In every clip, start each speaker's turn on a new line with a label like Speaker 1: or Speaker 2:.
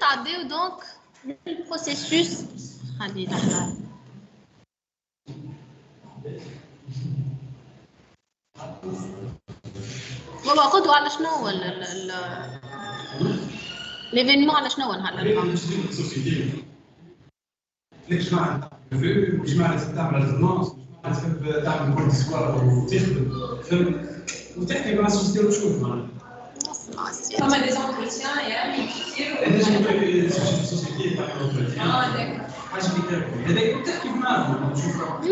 Speaker 1: نتعداو دونك البروسيسوس خلي لحظة بابا قدوة على شنو هو ليفينمون على شنو هو نهار
Speaker 2: ليش ما مش معنى تعمل ريزونانس مش معنى تحب تعمل كل سكوار وتخدم وتحكي مع السوسيتي وتشوف معناها
Speaker 3: فما دي زونتروتيان يعني كثير
Speaker 2: السوسيتي تعمل حاجه هذاك تحكي معاهم تشوف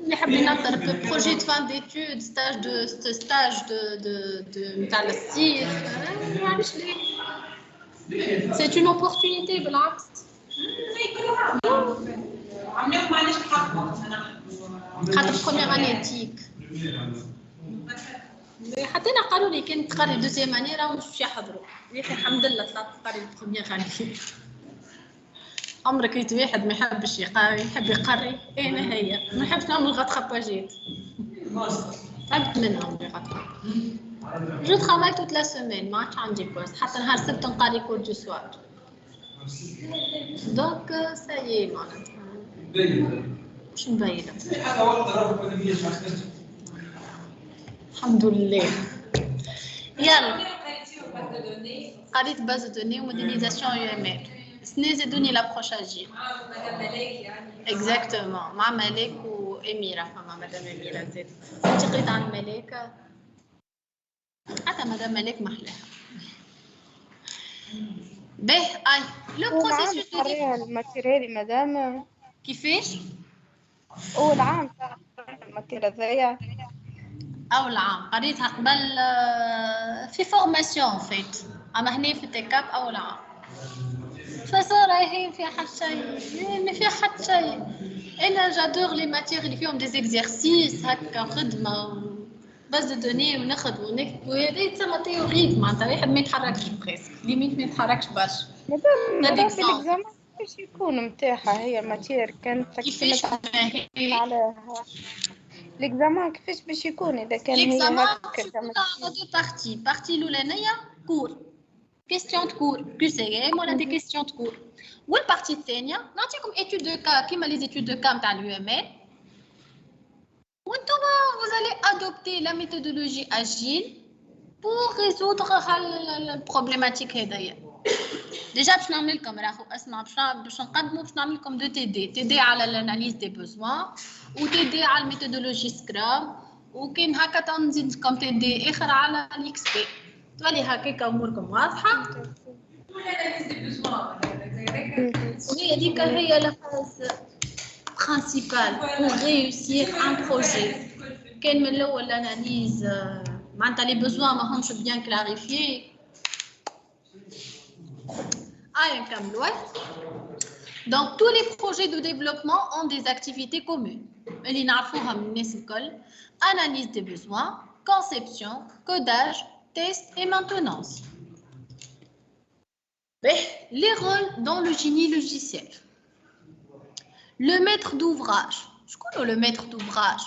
Speaker 1: اللي حاب ينظر في بروجي دو فان ديتود ستاج دو نتاع السير معليش ليه سي اون اوبورتونيتي بالعكس
Speaker 3: عملوا معليش حق
Speaker 1: خاطر بروميير اني تيك حتى انا قالوا لي كان تقري دوزيام اني راهم مش يحضروا يا اخي الحمد لله طلعت تقري بروميير اني عمرك ريت واحد ما يحبش يقري يحب يقري انا هي ما نحبش نعمل غطخباجات تعبت منهم غطخ جو ترافاي توت لا سيمين ما عادش عندي بوست حتى نهار السبت نقري كور دو سوار دونك سايي معناتها مش مبينه الحمد لله يلا قريت باز دوني وموديليزاسيون يو ام ال سني زادوني لابروش اجي اكزاكتومون مع ملاك واميره فما مدام اميره زاد انت قريت عن ملاك حتى مدام ملاك محلاها به اي لو بروسيسوس
Speaker 4: دو الماتيريال مدام
Speaker 1: كيفاش
Speaker 4: اول عام تاع الماتيريال هذايا
Speaker 1: اول عام قريتها قبل في فورماسيون فيت اما هنا في تيكاب اول عام فصار هي فيها حتى شيء ما فيها حتى شيء انا جادور لي ماتير اللي فيهم دي زيكزارسيس هكا خدمه باز دو دوني وناخذ ونكتب وهذا تسمى تيوريك معناتها واحد ما يتحركش بريسك ليميت ما يتحركش برشا
Speaker 4: مادام في الاكزامان باش يكون متاحه هي الماتير كانت
Speaker 1: كيفاش
Speaker 4: على الاكزامان كيفاش باش يكون اذا كان هي
Speaker 1: هكا بارتي الاولانيه كور كيستيون دو كور كيو سي ام ولا دي كيستيون دو كور والبارتي الثانيه نعطيكم ايتود دو كا كيما لي ايتود دو كا نتاع اليو ام ال وانتم vous allez adopter la méthodologie agile pour résoudre البروبليماتيك هذايا ديجا باش نعمل لكم راهو اسمع باش نقدموا باش نعمل لكم دو تي دي على الاناليز دي بوزوان و تي دي على الميثودولوجي سكرام وكاين هكا تنزيد لكم تي دي اخر على الاكس بي تولي هكاك اموركم واضحه وهي ديك هي لا فاز برينسيبال pour réussir un projet كان من الاول الاناليز معناتها لي بوزوان ما همش بيان كلاريفيي نكملوا donc tous les projets de développement ont des activités communes اللي نعرفوها من الناس الكل analyse des besoins conception codage test et maintenance les rôles dans le génie logiciel le maître d'ouvrage شكون le maître d'ouvrage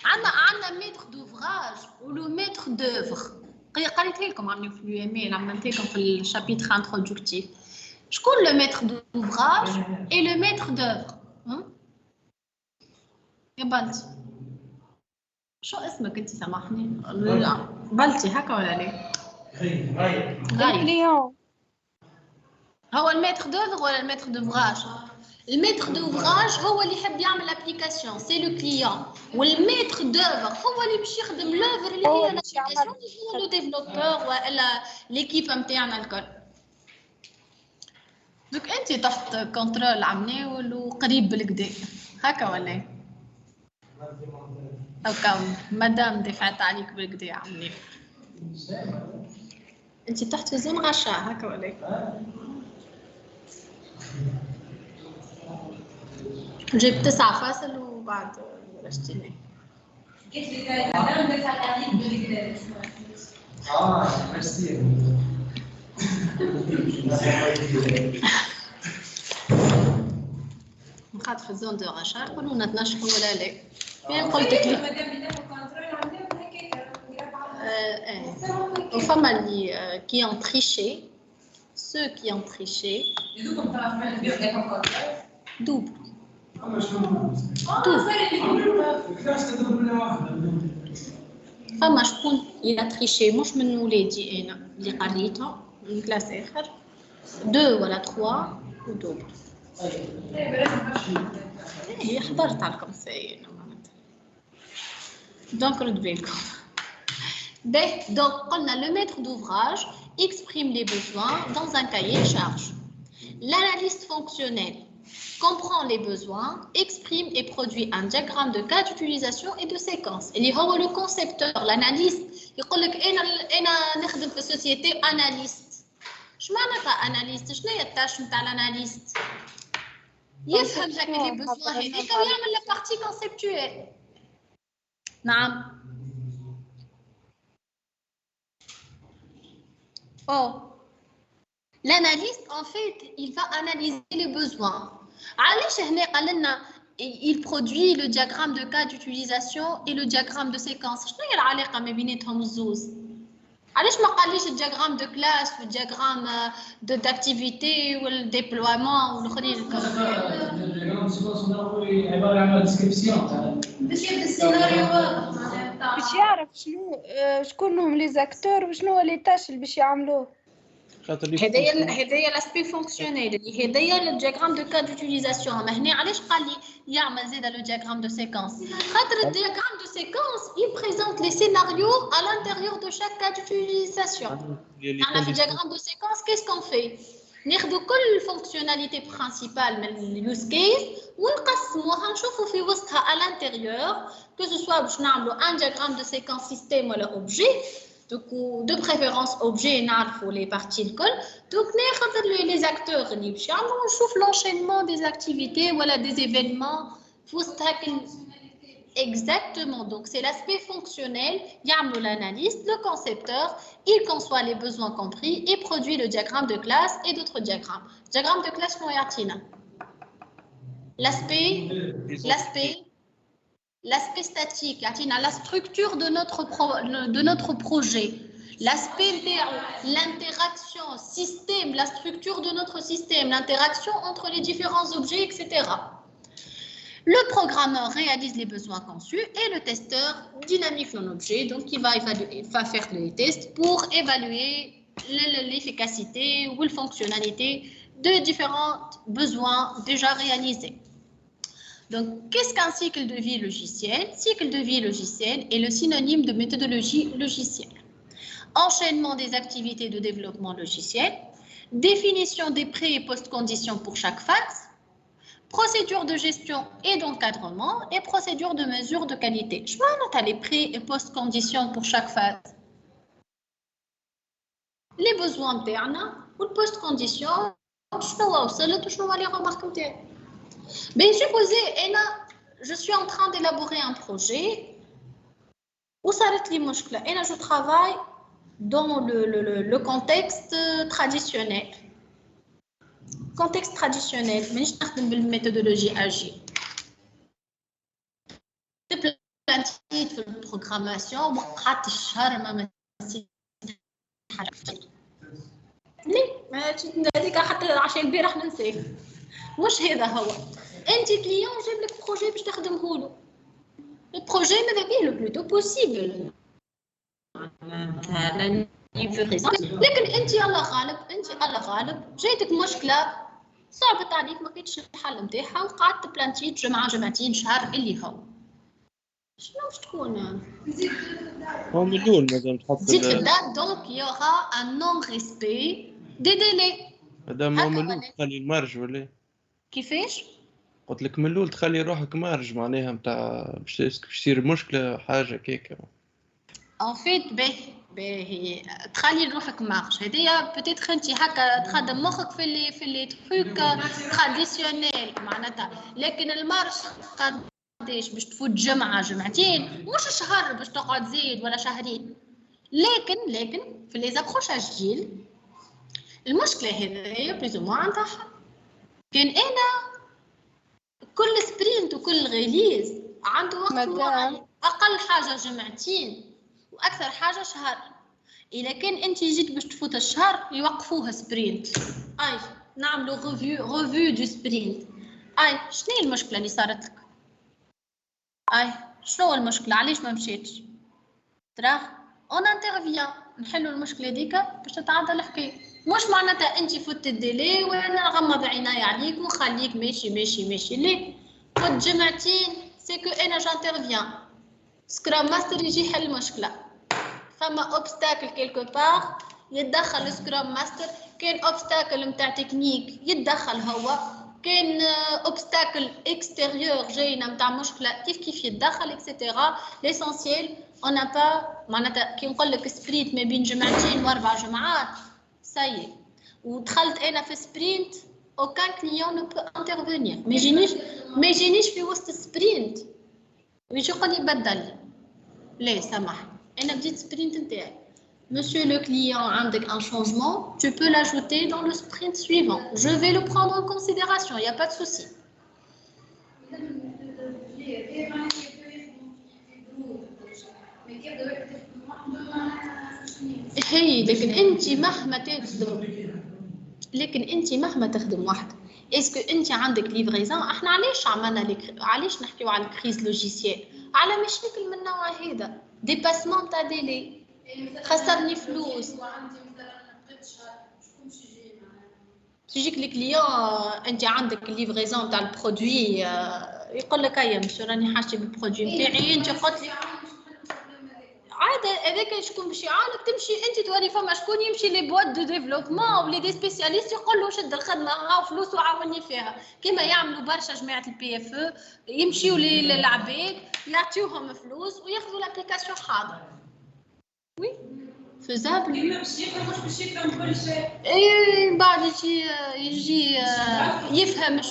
Speaker 1: عندنا maître d'ouvrage ou le maître d'œuvre قريتها لكم عملوا في اليو ام ال عملت لكم في الشابيتر انترودكتيف شكون le maître d'ouvrage et le maître d'œuvre يا بنتي شو اسمك انت سامحني بلتي هكا ولا لا
Speaker 4: الكليون
Speaker 1: هو الميتر دوفر ولا الميتر دوفراج الميتر دوفراج هو اللي يحب يعمل ابليكاسيون سي لو كليون والميتر دوفر هو اللي باش يخدم لوفر اللي هي الابليكاسيون اللي هو لو ديفلوبور ولا ليكيب نتاعنا الكل دوك انت تحت كونترول عمناول وقريب بالكدا هكا ولا هكا مدام دفعت عليك بالكدا عمني انت تحت في زون غشا هكا ولا جبت 9 فاصل وبعد رشتيني
Speaker 3: قلت لي مدام دفعت عليك بالكدا
Speaker 2: ميرسي
Speaker 1: نخاط في الزون دو غشا يقولوا لنا تنشفوا ولا لا فين قلت لك
Speaker 3: مدام اللي ناخذ كونترول عندهم هكاك
Speaker 1: وفما اللي كي ont triché ceux qui ont triché
Speaker 3: Et nous, comme ça, on va faire des concours.
Speaker 1: double.
Speaker 2: اما شنو كيفاش تضرب لنا واحد
Speaker 1: فما شكون اللي triché مش من ولادي انا اللي قريتها من كلاس اخر 2 ولا 3 ودوبل. ايه حضرت على الكونساي دونك رد بالكم. Donc, on a le maître d'ouvrage exprime les besoins dans un cahier de charge. L'analyste fonctionnel comprend les besoins, exprime et produit un diagramme de cas d'utilisation et de séquence. Et le concepteur, l'analyste, il dit que je travaille dans la société analyste. Je ne suis pas analyste, je suis la tâche de l'analyste. Il comprend les besoins et il fait la partie conceptuelle. Non. Oh, l'analyste, en fait, il va analyser les besoins. Il produit le diagramme de cas d'utilisation et le diagramme de séquence. Je ne sais pas si علاش ما قاليش الدياغرام دو كلاس والدياغرام d'activité والديبلويمون والاخرين
Speaker 5: الدياغرام سيكونس عباره عن ديسكريبسيون تاع
Speaker 3: باش يبدا السيناريوهات معناتها
Speaker 4: باش يعرف شكون هم لي زاكتور وشنو هو لي تاش اللي باش يعملوه.
Speaker 1: هذايا لاسبي فونكسيونيل اللي هذايا الدياغرام دو كا دوتيليزاسيون. ما هنا علاش قال لي يعمل زيد لو دياغرام دو سيكونس خاطر الدياغرام دو سيكونس يبريزونت لي سيناريو à l'intérieur de chaque cas d'utilisation. انا في الدياغرام دو سيكونس كيس كون في ناخذ كل فونكسيوناليتي برينسيبال من اليوز كيس ونقسموها نشوفوا في وسطها à l'intérieur que ce soit باش نعملوا un diagramme de séquence système ولا objet. Donc, de préférence objet, nous les parties de col. Donc, les acteurs, on chauffe l'enchaînement des activités, voilà, des événements. Exactement. Donc, c'est l'aspect fonctionnel. Il y a l'analyste, le concepteur, il conçoit les besoins compris et produit le diagramme de classe et d'autres diagrammes. Diagramme de classe, non, Yartina. L'aspect statique, la structure de notre projet, l'aspect l'interaction système, la structure de notre système, l'interaction entre les différents objets, etc. Le programmeur réalise les besoins conçus et le testeur dynamique l'objet, donc il va faire les tests pour évaluer l'efficacité ou la fonctionnalité de différents besoins déjà réalisés. Donc, qu'est-ce qu'un cycle de vie logiciel? Cycle de vie logiciel est le synonyme de méthodologie logicielle. Enchaînement des activités de développement logiciel, définition des pré- et post-conditions pour chaque phase, procédure de gestion et d'encadrement et procédure de mesure de qualité. Je vois les pré- et post-conditions pour chaque phase. Les besoins internes ou les post-conditions, je vois les remarques. Mais supposez, je suis en train d'élaborer un projet où ça arrête les muscles. Et là, je travaille dans le contexte traditionnel. Contexte traditionnel, mais je travaille avec la méthodologie agile. C'est plein de titres de programmation. ليه؟ هذيك حتى عشان البارح ننساه. مش هذا هو. انت كليون جاب لك بروجي باش تخدمه له. البروجي ماذا بيه لو بلوتو بوسيبل. لكن انت الله غالب جاتك مشكله صعبت عليك ما لقيتش الحل نتاعها وقعدت بلانتيت جمعتين شهر اللي هو. شنو باش تكون؟
Speaker 6: هو مليون مادام تحط
Speaker 1: زيد في الدات دونك يوغا ان نون ريسبي دي ديلي.
Speaker 6: مادام هو ملول تخلي المارج ولا
Speaker 1: كيفاش؟
Speaker 6: قلت لك ملول تخلي روحك مارج معناها نتاع باش تصير مشكله حاجه كيكه.
Speaker 1: ان فيت باهي تخلي روحك مارج هذيا بوتيتر انت هكا تخدم مخك في لي تروك تراديسيونيل معناتها. لكن المارج قداش باش تفوت جمعتين مش شهر باش تقعد زيد ولا شهرين. لكن في لي زابروش اجيل المشكله هذيا بليز مو عندها حل. كان انا كل سبرينت وكل ريليز عنده وقت معين، اقل حاجه جمعتين واكثر حاجه شهر. إذا كان أنت جيت باش تفوت الشهر يوقفوها سبرينت. أي نعملوا ريفيو دو سبرينت. أي شنو هي المشكلة اللي صارت لك؟ أي شنو المشكلة؟ علاش ما مشيتش؟ تراه اون انترفيان نحلوا المشكله ديك باش تتعدى الحكايه. مش معناتها انت فوت الديلي وانا نغمض عيناي عليك ونخليك ماشي ليه. فوت جمعتين سكو انا جانترفيان سكرام ماستر يجي يحل المشكله. فما اوبستاكل كيلكو بار يتدخل سكرام ماستر. كان اوبستاكل نتاع تكنيك يتدخل هو. كان اوبستاكل اكستيريور جاينا نتاع مشكله كيف يتدخل اكسيتيرا. ليسونسييل on n'a pas معناتها كي نقول لك سبرينت ما بين جمعتين واربع جمعات ساي ودخلت انا في سبرينت aucun client ne peut intervenir. ما يجينيش في وسط سبرينت ويجي يقول لي بدل ليه سامح انا بديت سبرينت نتاعي. Monsieur le client عندك un changement, tu peux l'ajouter dans le sprint suivant. Je vais le prendre en considération, il n'y a pas de souci. هي لكن انت مهما تخدم وحدك اسكو انت عندك ليفريزون. احنا علاش نحكيو على الكريز لوجيسيال؟ على مشاكل من النوع هذا ديباسمون تاع ديلي خسرني فلوس. تجيك الكليون انت عندك الليفريزون تاع البرودوي يقول لك هيا مش راني حاجتي بالبرودوي نتاعي انت قلت لي عاد هذاك شكون باش يعاونك تمشي انت توري فما شكون يمشي لي بواد دو ديفلوبمون ولا دي سبيسياليست يقول له شد الخدمه ها فلوس وعاوني فيها كيما يعملوا برشا جماعه البي اف او يمشيوا للعباد يعطيوهم فلوس وياخذوا لابليكاسيون حاضر. وي فيزابل.
Speaker 3: مش يفهم كل شيء.
Speaker 1: اي بعد يجي يفهم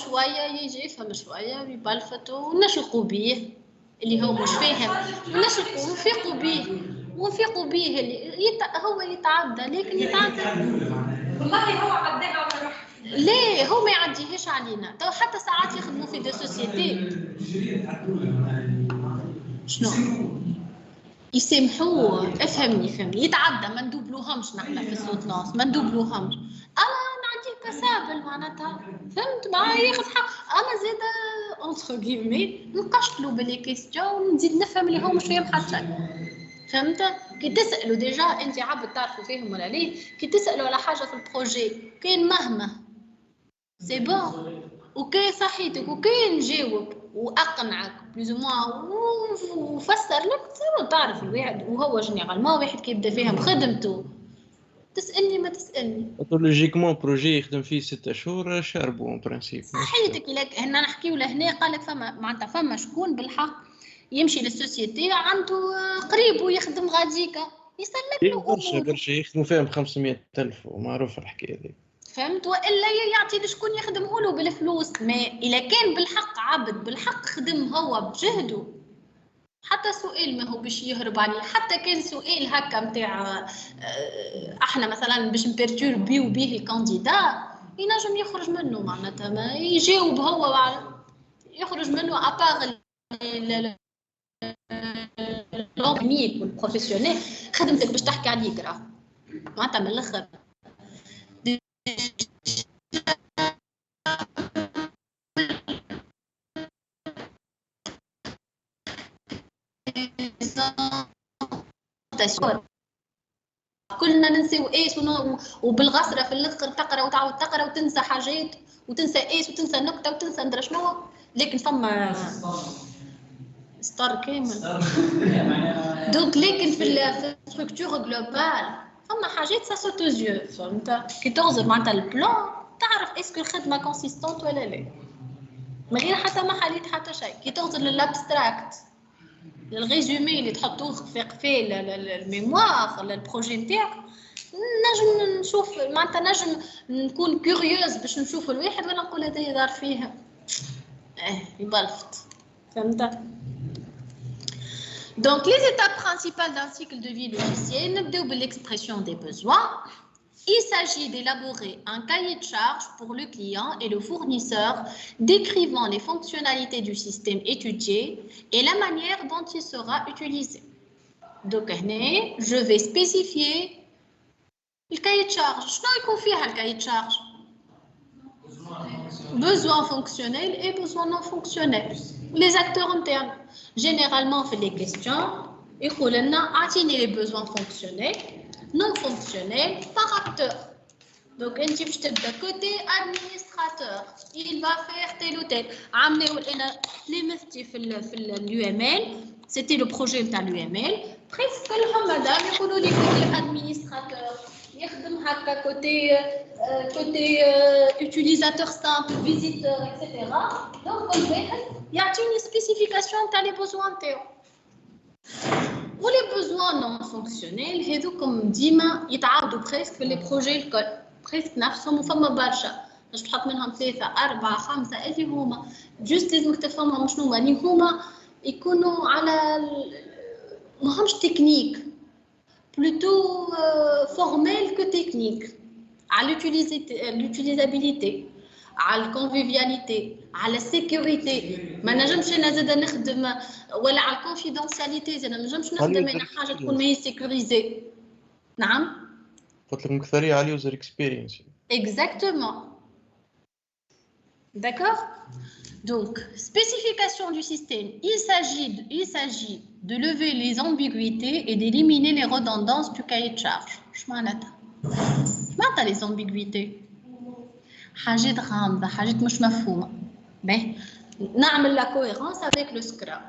Speaker 1: شويه ويبلفت ونشقوا بيه اللي هو مش فاهم ونفيقوا بيه اللي هو يتعدى لكن يتعدى.
Speaker 3: والله هو عداها على روحه.
Speaker 1: ليه هو ما يعديهاش علينا؟ تو حتى ساعات يخدموا في دي سوسيتي شنو يسامحوه. افهمني يتعدى ما ندوبلوهمش نحنا في السوتلانس ما ندوبلوهمش. انا نعديه كسابل معناتها فهمت معايا ياخذ حق. انا زاده اونتر كيمي نقشطلو باللي كيستيون ونزيد نفهم اللي هو مش فاهم حتى شيء. فهمت؟ كي تسالوا ديجا انت عبد تعرفوا فيهم ولا ليه. كي تسالوا على حاجه في البروجي كاين مهما سي بون وكاين صحيتك وكاين نجاوب واقنعك بلوز موا وفسر لك تعرف الواحد وهو جينيرال ما واحد كيبدا فيها بخدمته تسالني ما تسالني.
Speaker 6: لوجيكمون بروجي يخدم فيه 6 شهور شاربو اون برانسيب
Speaker 1: صحيتك. لك هنا نحكيو لهنا قال لك فما معناتها فما شكون بالحق يمشي للسوسيتي عنده قريب ويخدم غاديكا يسلك له
Speaker 6: برشا يخدموا فيهم 500,000 ومعروف الحكايه هذه.
Speaker 1: فهمت؟ والا يعطي لشكون يخدمه له بالفلوس. ما الا كان بالحق عبد بالحق خدم هو بجهده حتى سؤال ما هو باش يهرب عليه. حتى كان سؤال هكا نتاع احنا مثلا باش نبرتوربيو به الكانديدا ينجم يخرج منه معناتها ما يجاوب هو يخرج منه ابار لونغنيك والبروفيسيونيل خدمتك باش تحكي عليك راه معناتها من الاخر. كلنا ننساو ايس وبالغسره في الاخر تقرا وتعاود تقرا وتنسى حاجات وتنسى ايس وتنسى نكته وتنسى ندري شنو. لكن فما ستار كامل دونك لكن في الستركتور جلوبال فما حاجات سا سوتوزيو. فهمت؟ كي تغزر معناتها البلان تعرف اسكو الخدمه كونسيستونت ولا لا من غير حتى ما حليت حتى شيء. كي تغزر للابستراكت الريزومي اللي تحطوه في الميموار البروجي نتاعك نجم نشوف معناتها نجم نكون كوريوز باش نشوف الواحد ولا نقول هذا دار فيها يبلفت. فهمت؟ Donc les étapes principales d'un cycle de vie logiciel نبداو بالexpression des besoins. Il s'agit d'élaborer un cahier de charges pour le client et le fournisseur décrivant les fonctionnalités du système étudié et la manière dont il sera utilisé. Donc, je vais spécifier الكاي تشارج شنو يكون فيها الكاي تشارج؟ besoin fonctionnel et besoin non fonctionnel. Les acteurs internes. Généralement, on fait les questions. يقول لنا اعطيني les besoins fonctionnels, non fonctionnels par acteur. Donc, انت باش تبدا côté administrateur. Il va faire tel ou tel. عملوا لنا اللي مثتي في l'UML. C'était le projet نتاع l'UML. Presque كلهم مادام يقولوا لي côté administrateur. يخدم هكا côté utilisateur simple, visiteur, etc. Donc, كل واحد يعطيني spécification تاع les besoins نتاعو. و les besoins non fonctionnels هذوكم ديما يتعاودوا presque في les projets الكل. presque نفسهم وفما برشا. باش تحط منهم 3 4 5 اللي هما جوست لازمك تفهمهم شنو هما اللي هما يكونوا على ماهمش تكنيك plutôt formel que technique على l'utilisabilité على الكونفيفياليتي على السيكوريتي ما نجمش انا زاد نخدم ولا على الكونفيدنسياليتي زاد ما نجمش نخدم انا حاجه تكون ماهي سيكوريزي نعم
Speaker 6: قلت لك مكثريه على اليوزر اكسبيرينس
Speaker 1: exactement d'accord donc spécification du système il s'agit de lever les ambiguïtés et d'éliminer les redondances du cahier de charge شو معناتها les ambiguïtés حاجات غامضة حاجات مش مفهومة باهي نعمل la cohérence avec le Scrum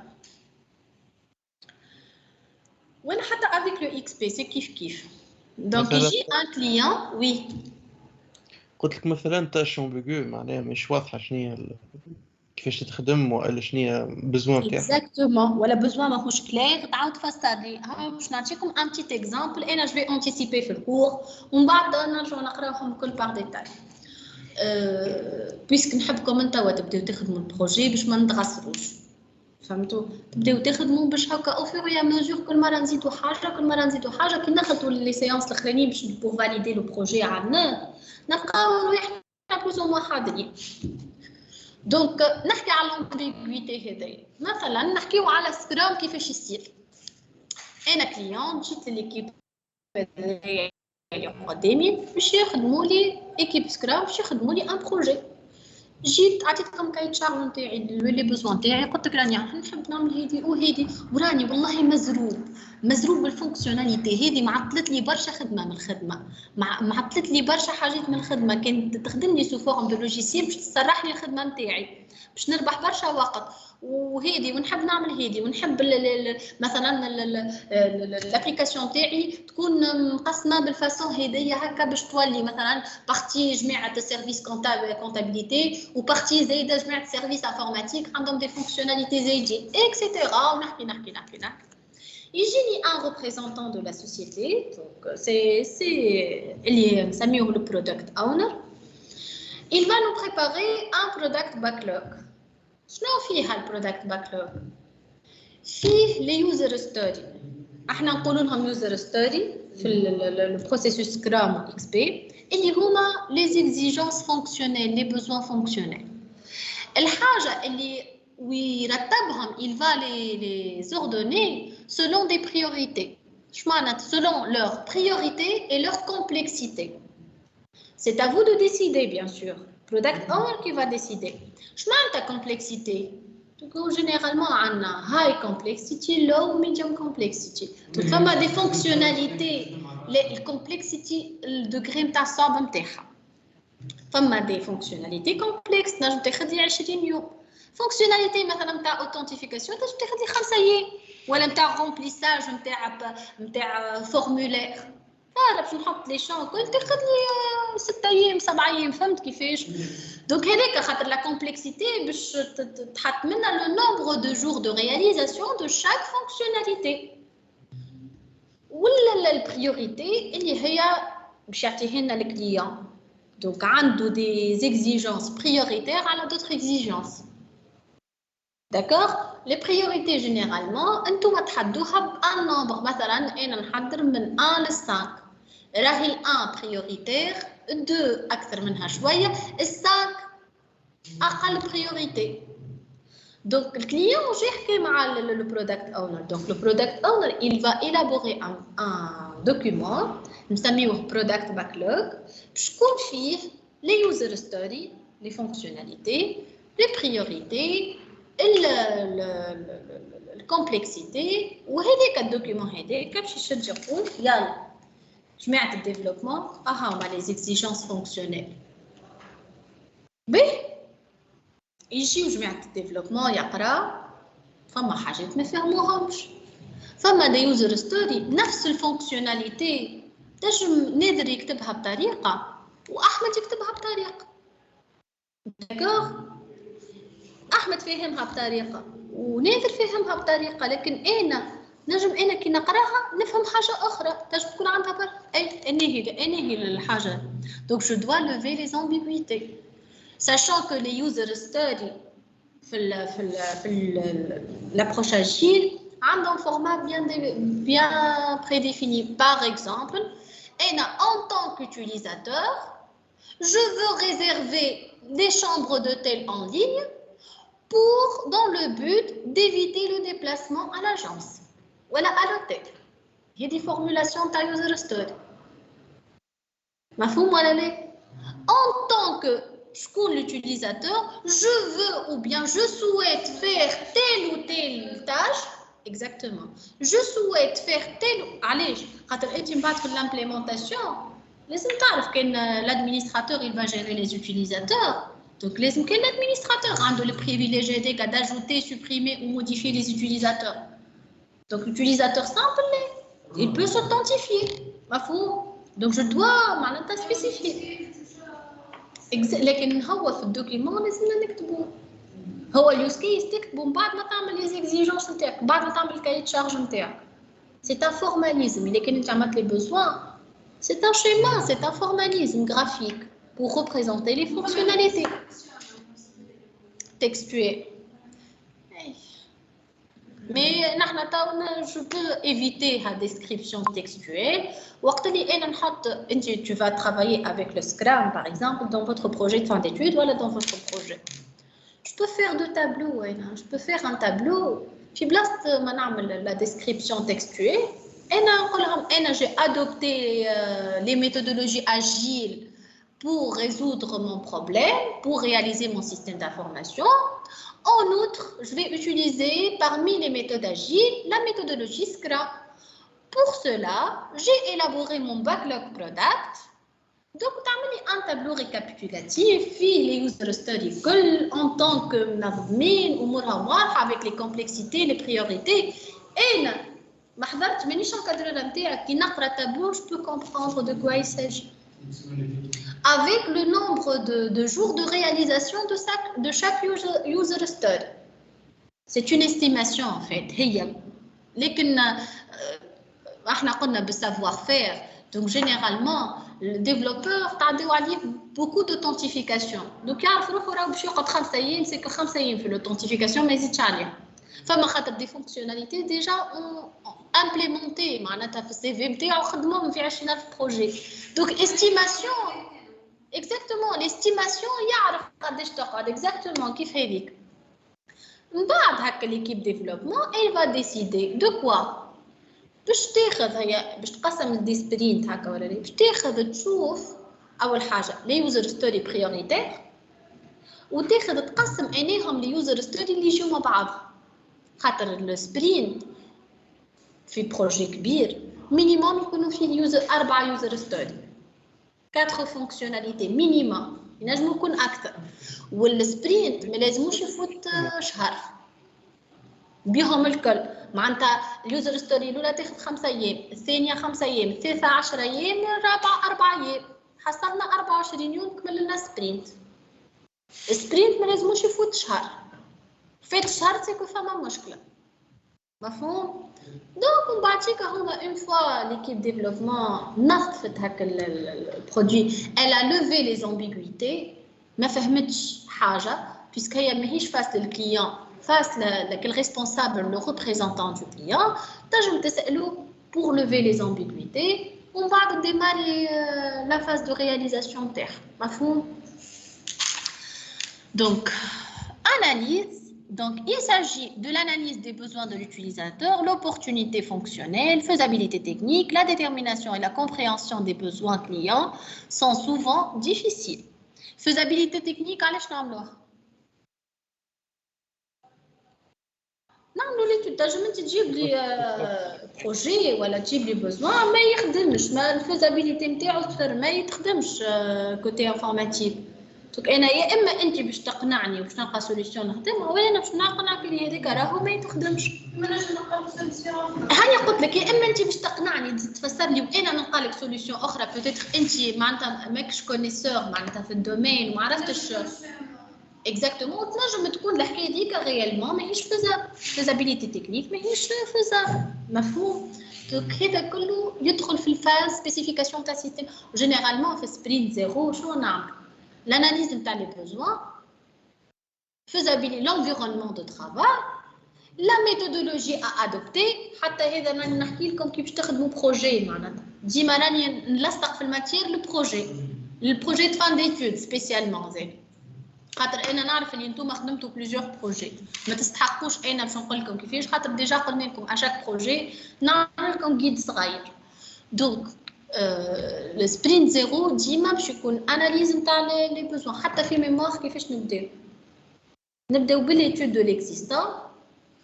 Speaker 1: وين حتى avec le XP c'est كيف donc يجي un client oui
Speaker 6: قلت لك مثلا تاش امبيغو معناها مش واضحة شنو كيفاش تخدم ولا شنو بزوان تاعها
Speaker 1: exactement ولا بزوان ماهوش كلير تعاود تفسر لي باش نعطيكم un petit exemple انا جو في anticiper في الكور ومن بعد نرجعوا نقراوهم كل بار ديتاي بيسك نحبكم انتوا تبداو تخدموا البروجي باش ما نتغسروش فهمتوا تبداو تخدموا باش هكا او فور يا ميزور كل مره نزيدوا حاجه كي ناخذوا لي سيونس الاخرانيين باش بور فاليدي لو بروجي عندنا نلقاو روحنا بلوز او موان حاضرين دونك نحكي على الامبيغويتي هذايا مثلا نحكيو على سكرام كيفاش يصير انا كليون جيت لليكيب قدامي باش يخدموا لي ايكيب سكرام باش يخدموا لي ان بروجي جيت عطيتكم كاي تشارج نتاعي لي بوزوان تاعي قلت لك راني نحب نعمل هذه وهذه وراني والله مزروب بالفونكسيوناليتي هذه معطلت لي برشا خدمه من الخدمه معطلت لي برشا حاجات من الخدمه كانت تخدم لي سو فورم دو لوجيسيال باش تسرح لي الخدمه نتاعي باش نربح برشا وقت وهذه ونحب نعمل هذه ونحب مثلا الابليكاسيون تاعي تكون مقسمه بالفاسون هذيا هكا باش تولي مثلا بارتي جماعه السيرفيس كونتابيليتي وبارتي زايده جماعه سيرفيس انفورماتيك عندهم دي فونكسيوناليتي زايدين اكسيتيرا ونحكي يجيني ان ريبريزونطون دو لا سوسيتي دونك سي اللي نسميوه لو برودكت اونر il va nous préparer un product backlog شنو فيها البرودكت باكلوج فيه لي يوزر ستوري احنا نقولوا لهم يوزر ستوري في البروسيسوس سكرام اكس بي اللي هما لي زيكزيجونس فونكسيونيل لي بوزوان فونكسيونيل الحاجه اللي ويرتبهم il va les ordonner selon des priorités شو معناتها selon leur priorité et leur complexité c'est à vous de décider bien sûr product owner qui va décider شو معناتها complexité تكون généralement عندنا high complexity low medium complexity فما des fonctionnalités le complexity الدوغري نتاع الصعوبه نتاعها فما des fonctionnalités complexes نجم تاخذ لي 20 يوم fonctionnalité مثلا نتاع authentification تنجم تاخذ لي 5 ايام ولا نتاع remplissage نتاع formulaire لا باش نحط لي شون كل تاخذ لي 6 ايام 7 ايام فهمت كيفاش دونك هذاك خاطر لا كومبلكسيتي باش تحط منها لو نومبر دو جور دو رياليزاسيون دو شاك فونكسيوناليتي ولا البريوريتي اللي هي باش يعطيه لنا الكليون دونك عنده دي زيكزيجونس بريوريتير على دوطر اكزيجونس داكوغ لي بريوريتي جينيرالمون انتوما تحدوها بان نومبر مثلا انا نحضر من 1 ل 5 راهي 1 بريوريتير 2 اكثر منها شويه ال5 اقل بريوريتي Donc, le client, j'ai le product owner. Donc, le product owner, il va élaborer un document, nous appelons product backlog, je confie les user stories, les fonctionnalités, les priorités, la complexité, ou le document, je mets le développement, les exigences fonctionnelles. يجي وجماعة الديفلوبمون يقرا فما حاجات ما فهموهمش فما دي يوزر ستوري نفس الفونكسيوناليتي تنجم نادر يكتبها بطريقة وأحمد يكتبها بطريقة داكوغ أحمد فهمها بطريقة ونادر فهمها بطريقة لكن أنا كي نقراها نفهم حاجة أخرى تنجم تكون عندها فرق أنا هي الحاجة donc je dois lever les ambiguïtés. Sachant que les user stories, l'approche agile, ont un format bien prédéfini. Par exemple, en tant qu'utilisateur, je veux réserver des chambres d'hôtel en ligne dans le but d'éviter le déplacement à l'agence ou à l'hôtel. Il y a des formulations de user story. En tant que l'utilisateur, je veux ou bien je souhaite faire telle ou telle tâche. Exactement. Je souhaite faire telle ou allez, quand tu vas l'implémentation, l'administrateur il va gérer les utilisateurs. Donc l'administrateur a le privilège d'ajouter, supprimer ou modifier les utilisateurs. Donc l'utilisateur simple, il peut s'authentifier. Donc je dois spécifier. لكن هو في الدوكيمون لازمنا نكتبوه هو اليوز كيس تكتبه من بعد ما تعمل لي زيكزيجونس نتاعك بعد ما تعمل الكاي شارج نتاعك سي ان فورماليزم لكن انت عملت لي بوزوان سي ان شيما سي ان فورماليزم graphique pour représenter les fonctionnalités textuelles mais je peux éviter la description textuelle. Tu vas travailler avec le Scrum, par exemple, dans votre projet de fin d'études ou dans votre projet. Je peux faire deux tableaux. Je peux faire un tableau. Puis, la description textuelle. J'ai adopté les méthodologies agiles pour résoudre mon problème, pour réaliser mon système d'information. En outre, je vais utiliser parmi les méthodes agiles la méthodologie Scrum. Pour cela, j'ai élaboré mon backlog product. Donc, un tableau récapitulatif, les user stories en tant que nadmin ou avec les complexités, les priorités. Et qui tableau, je peux comprendre de quoi il s'agit. Avec le nombre de jours de réalisation de chaque user story. C'est une estimation en fait. لكن احنا قلنا بالsavoir-faire. Donc généralement le développeur تعديو عليه beaucoup d'authentification. Donc يعرف روحه راه باش يقعد 5 ايام سي كو 5 ايام في l'authentification ما يزيدش عليها. فما خاطر دي فونكسيوناليتي ديجا implémenté معناتها في السي في نتاعو خدموهم في 20000 بروجي. Donc estimation exactement l'estimation يعرف قداش تقعد exactement كيف هذيك. من بعد هكا l'équipe développement elle va décider de quoi باش تاخذ هي باش تقسم الدي سبرينت هكا ولا باش تاخذ تشوف اول حاجه لي يوزر ستوري بريوريتير وتاخذ تقسم عينيهم لي يوزر ستوري اللي يجيو مع بعض خاطر السبرينت في بروجي كبير مينيموم يكونوا فيه 4 يوزر ستوري 4 فونكسيوناليتي مينيموم ينجموا يكون اكثر والسبرينت ما لازموش يفوت شهر بهم الكل معناتها اليوزر ستوري الاولى تاخذ 5 ايام الثانيه 5 ايام الثالثه 10 ايام الرابعه 4 ايام حصلنا 24 يوم كملنا سبرينت السبرينت ما لازموش يفوت شهر فات شهر سيكون فما مشكله مفهوم دونك من بعد هكا هما اون فوا ليكيب ديفلوبمون نظفت هكا البرودوي elle a levé les ambiguïtés ما فهمتش حاجه بيسك هي ماهيش فاس للكليون فاس le responsable le représentant du client تنجم تسالو pour lever les ambiguïtés ومن بعد démarrer la phase de réalisation تاعها مفهوم donc analyse Donc, il s'agit de l'analyse des besoins de l'utilisateur, l'opportunité fonctionnelle, faisabilité technique, la détermination et la compréhension des besoins clients sont souvent difficiles. Faisabilité technique, علاش نعملوها؟ نعملوا l'étude تنجم انت تجيب لي بروجي ولا تجيب لي بوزوان ما يخدمش، ما الفيزابيليتي نتاعو ما يتخدمش كوتي انفورماتيك. دونك انا يا اما انت باش تقنعني وباش نلقى سوليسيون نخدمها، ولا انا باش نقنعك اللي هذاك راهو ما يتخدمش.
Speaker 3: ما نجم نلقى سوليسيون.
Speaker 1: هاني قلت لك يا اما انت باش تقنعني تفسر لي وانا نلقى لك سوليسيون اخرى، بوتيتر انت معناتها ماكش كونيسور معناتها في الدومين وما عرفتش اكزاكتومون، تنجم تكون الحكايه ديك ريالمون ماهيش فيزابيليتي تكنيك ماهيش فيزابل. مفهوم؟ دونك هذا كله يدخل في الفاز سبيسيفيكاسيون تاع السيستم. جينيرالمون في سبرينت زيرو شنو نعمل؟ l'analyse de les besoins, faisabilité, l'environnement de travail, la méthodologie à adopter. حتى هذا راني نحكي لكم كيفاش تخدموا بروجي معناتها. ديما راني نلصق في الماتير البروجي de fin d'études spécialement زين. خاطر انا نعرف اللي انتم خدمتوا بليزيور بروجي، ما تستحقوش انا باش نقول لكم كيفاش، خاطر ديجا قلنا لكم اشاك بروجي نعمل لكم جيد صغير. دونك السبرينت زيرو ديما باش يكون اناليز نتاع لي بوزوان. حتى في ميموار كيفاش نبداو باليتود دو ليكزيستون،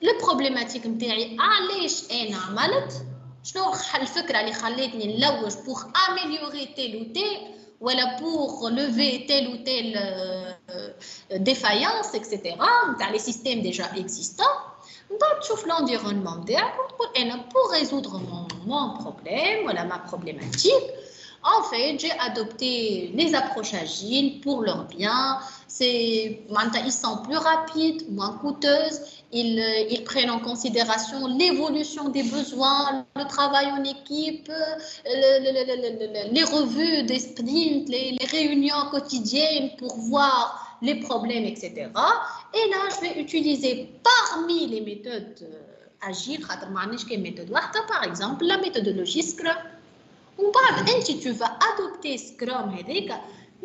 Speaker 1: لو بروبليماتيك نتاعي علاش انا عملت، شنو الفكره اللي خلاتني نلوج بوغ اميليوري تيل و تيل ولا بوغ لوفي تيل و تيل ديفايانس اكسيتيرا نتاع لي سيستيم ديجا اكزيستون. Donc, tu vois l'environnement pour résoudre mon problème, voilà ma problématique. En fait, j'ai adopté les approches agiles pour leur bien. Ils sont plus rapides, moins coûteuses. Ils prennent en considération l'évolution des besoins, le travail en équipe, les revues des sprints, les réunions quotidiennes pour voir les problèmes, etc. Et là, je vais utiliser parmi les méthodes agiles, par exemple, la méthodologie Scrum. Tu vas adopter Scrum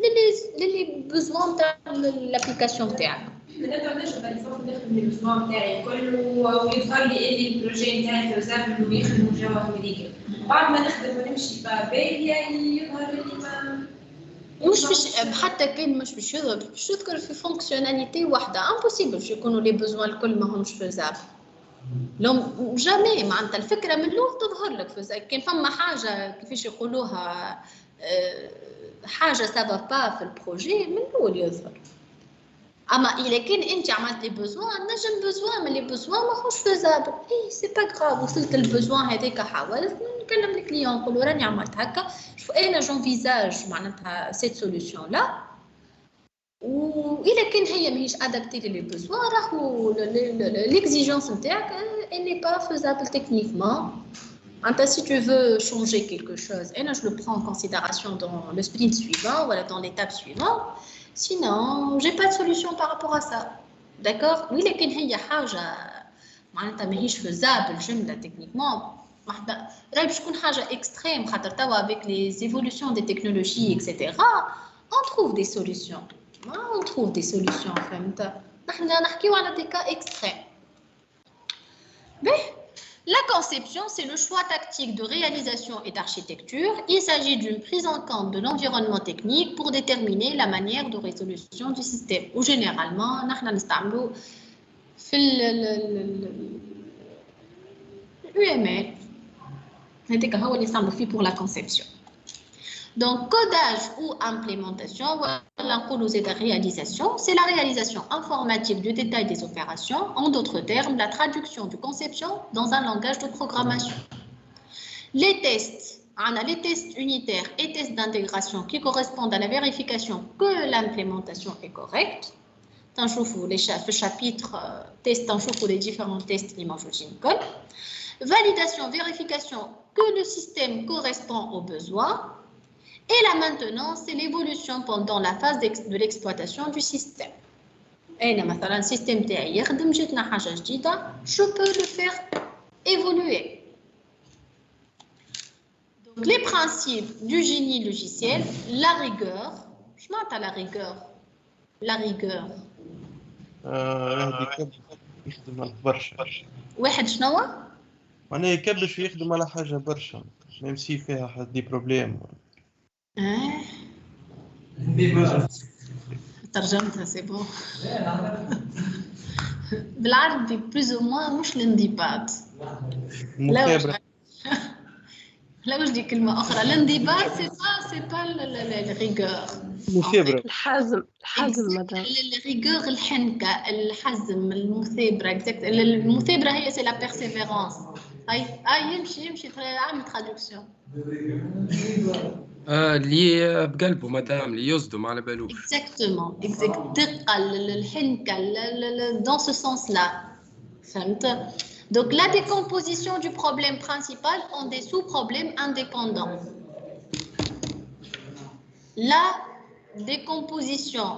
Speaker 1: les besoins de l'application تاعك.
Speaker 3: بدات نجرب الفوق نخدم الاسبوع نتاعي كله ويظهر لي اللي البروجي نتاعي فوزابل ويخدموا جوا امريكا. بعد ما نخدم ونمشي بالي يظهر لي ما
Speaker 1: مش حتى كان مش باش يذكر في فونكسيوناليتي واحده امبوسيبل باش يكونوا لي بوزوان الكل ما همش فيزابل. لو جامي معناتها الفكره من الاول تظهر لك فيزابل. كان فما حاجه كيفاش يقولوها حاجه سافا با في البروجي من الاول يظهر. اما اذا كان انت عملت لي بوزوان نجم بوزوان من لي بوزوان ما هوش فيزابل، اي سي با غراف وصلت البوزوان هذاك حاولت نكلم الكليون نقول له راني عملت هكا شوف انا جونفيزاج معناتها سيت سوليوشن لا، واذا كان هي ماهيش ادابتي لي بوزوان راهو ليكزيجونس نتاعك اني با فيزابل تكنيكمون. معناتها si tu veux changer quelque chose et là je le prends en considération dans le sprint suivant voilà dans l'étape suivante. Sinon, j'ai pas de solution par rapport à ça. D'accord? Oui, mais quand il y a حاجة معناتها ماهيش faisable جملة techniquement. راهي باش تكون حاجة extrême خاطر توا avec les évolutions des technologies etc. on trouve des solutions. On trouve des solutions فهمت؟ نحن نحكيو على des cas extrêmes. La conception, c'est le choix tactique de réalisation et d'architecture. Il s'agit d'une prise en compte de l'environnement technique pour déterminer la manière de résolution du système. Ou généralement, nous utilisons l'UML. C'est pour la conception. Donc, codage ou implémentation, la réalisation, c'est la réalisation informatique du détail des opérations, en d'autres termes, la traduction de conception dans un langage de programmation. Les tests, on a les tests unitaires et tests d'intégration qui correspondent à la vérification que l'implémentation est correcte. Le chapitre test, les différents tests code. Validation, vérification que le système correspond aux besoins. Et la maintenance, c'est l'évolution pendant la phase de l'exploitation du système. Et là, par exemple, un système TAI, je peux le faire évoluer. Donc, les principes du génie logiciel, la rigueur. Je m'entends la rigueur. La rigueur.
Speaker 6: يخدم على برشا
Speaker 1: واحد شنو؟
Speaker 6: معناها يكبش ويخدم على حاجة برشا ميم سي فيها دي بروبليم.
Speaker 1: ترجمتها سي بون بالعربي بلوز او موان مش الانضباط.
Speaker 6: مثابرة.
Speaker 1: لا واش دي كلمة أخرى الانضباط سي با الريغور.
Speaker 6: مثابرة.
Speaker 7: الحزم مدام.
Speaker 1: الريغور الحنكة الحزم المثابرة المثابرة هي سي لا بيرسيفيرونس. هاي يمشي عام ترادكسيون.
Speaker 8: اللي بقلبه مدام اللي يصدم على بالوش.
Speaker 1: Exactement. دقة الحنكة dans ce sens-là. فهمت؟ Donc la décomposition du problème principal en des sous-problèmes indépendants. La décomposition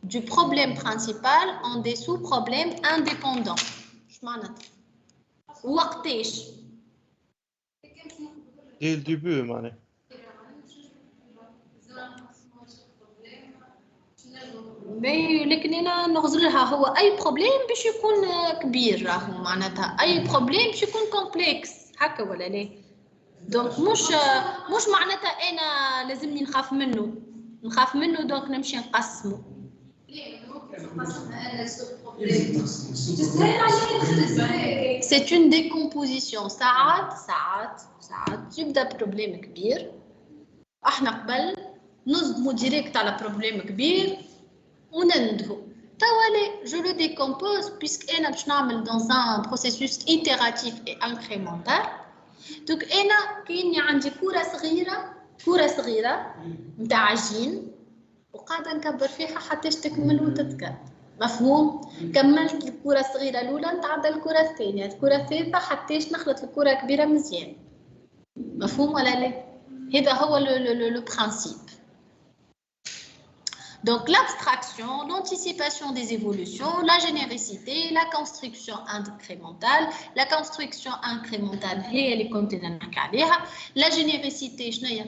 Speaker 1: du problème principal en des sous-problèmes indépendants. وقتاش؟
Speaker 6: dès le début معناها.
Speaker 1: لكن انا نغزر لها هو اي بروبليم باش يكون كبير راهو معناتها اي بروبليم باش يكون كومبلكس هكا ولا لا. دونك مش معناتها انا لازمني نخاف منه دونك نمشي نقسمه. C'est une décomposition. ساعات يبدا بروبليم كبير احنا قبل نصدموا ديريكت على بروبليم كبير ونندهو توا je le décompose puisque انا باش نعمل dans un processus itératif et incrémental. donc انا كايني عندي كرة صغيرة نتاع عجين وقاعدة نكبر فيها حتى تكمل وتتكاد. مفهوم؟ كملت الكرة الصغيرة الأولى نتعدى الكرة الثانية الكرة الثالثة حتى نخلط الكرة كبيرة مزيان. مفهوم ولا لا؟ هذا هو le principe. Donc l'abstraction, l'anticipation des évolutions, la généricité, la construction incrémentale. La construction incrémentale هي اللي كنت نحكي عليها. La généricité شنو هي؟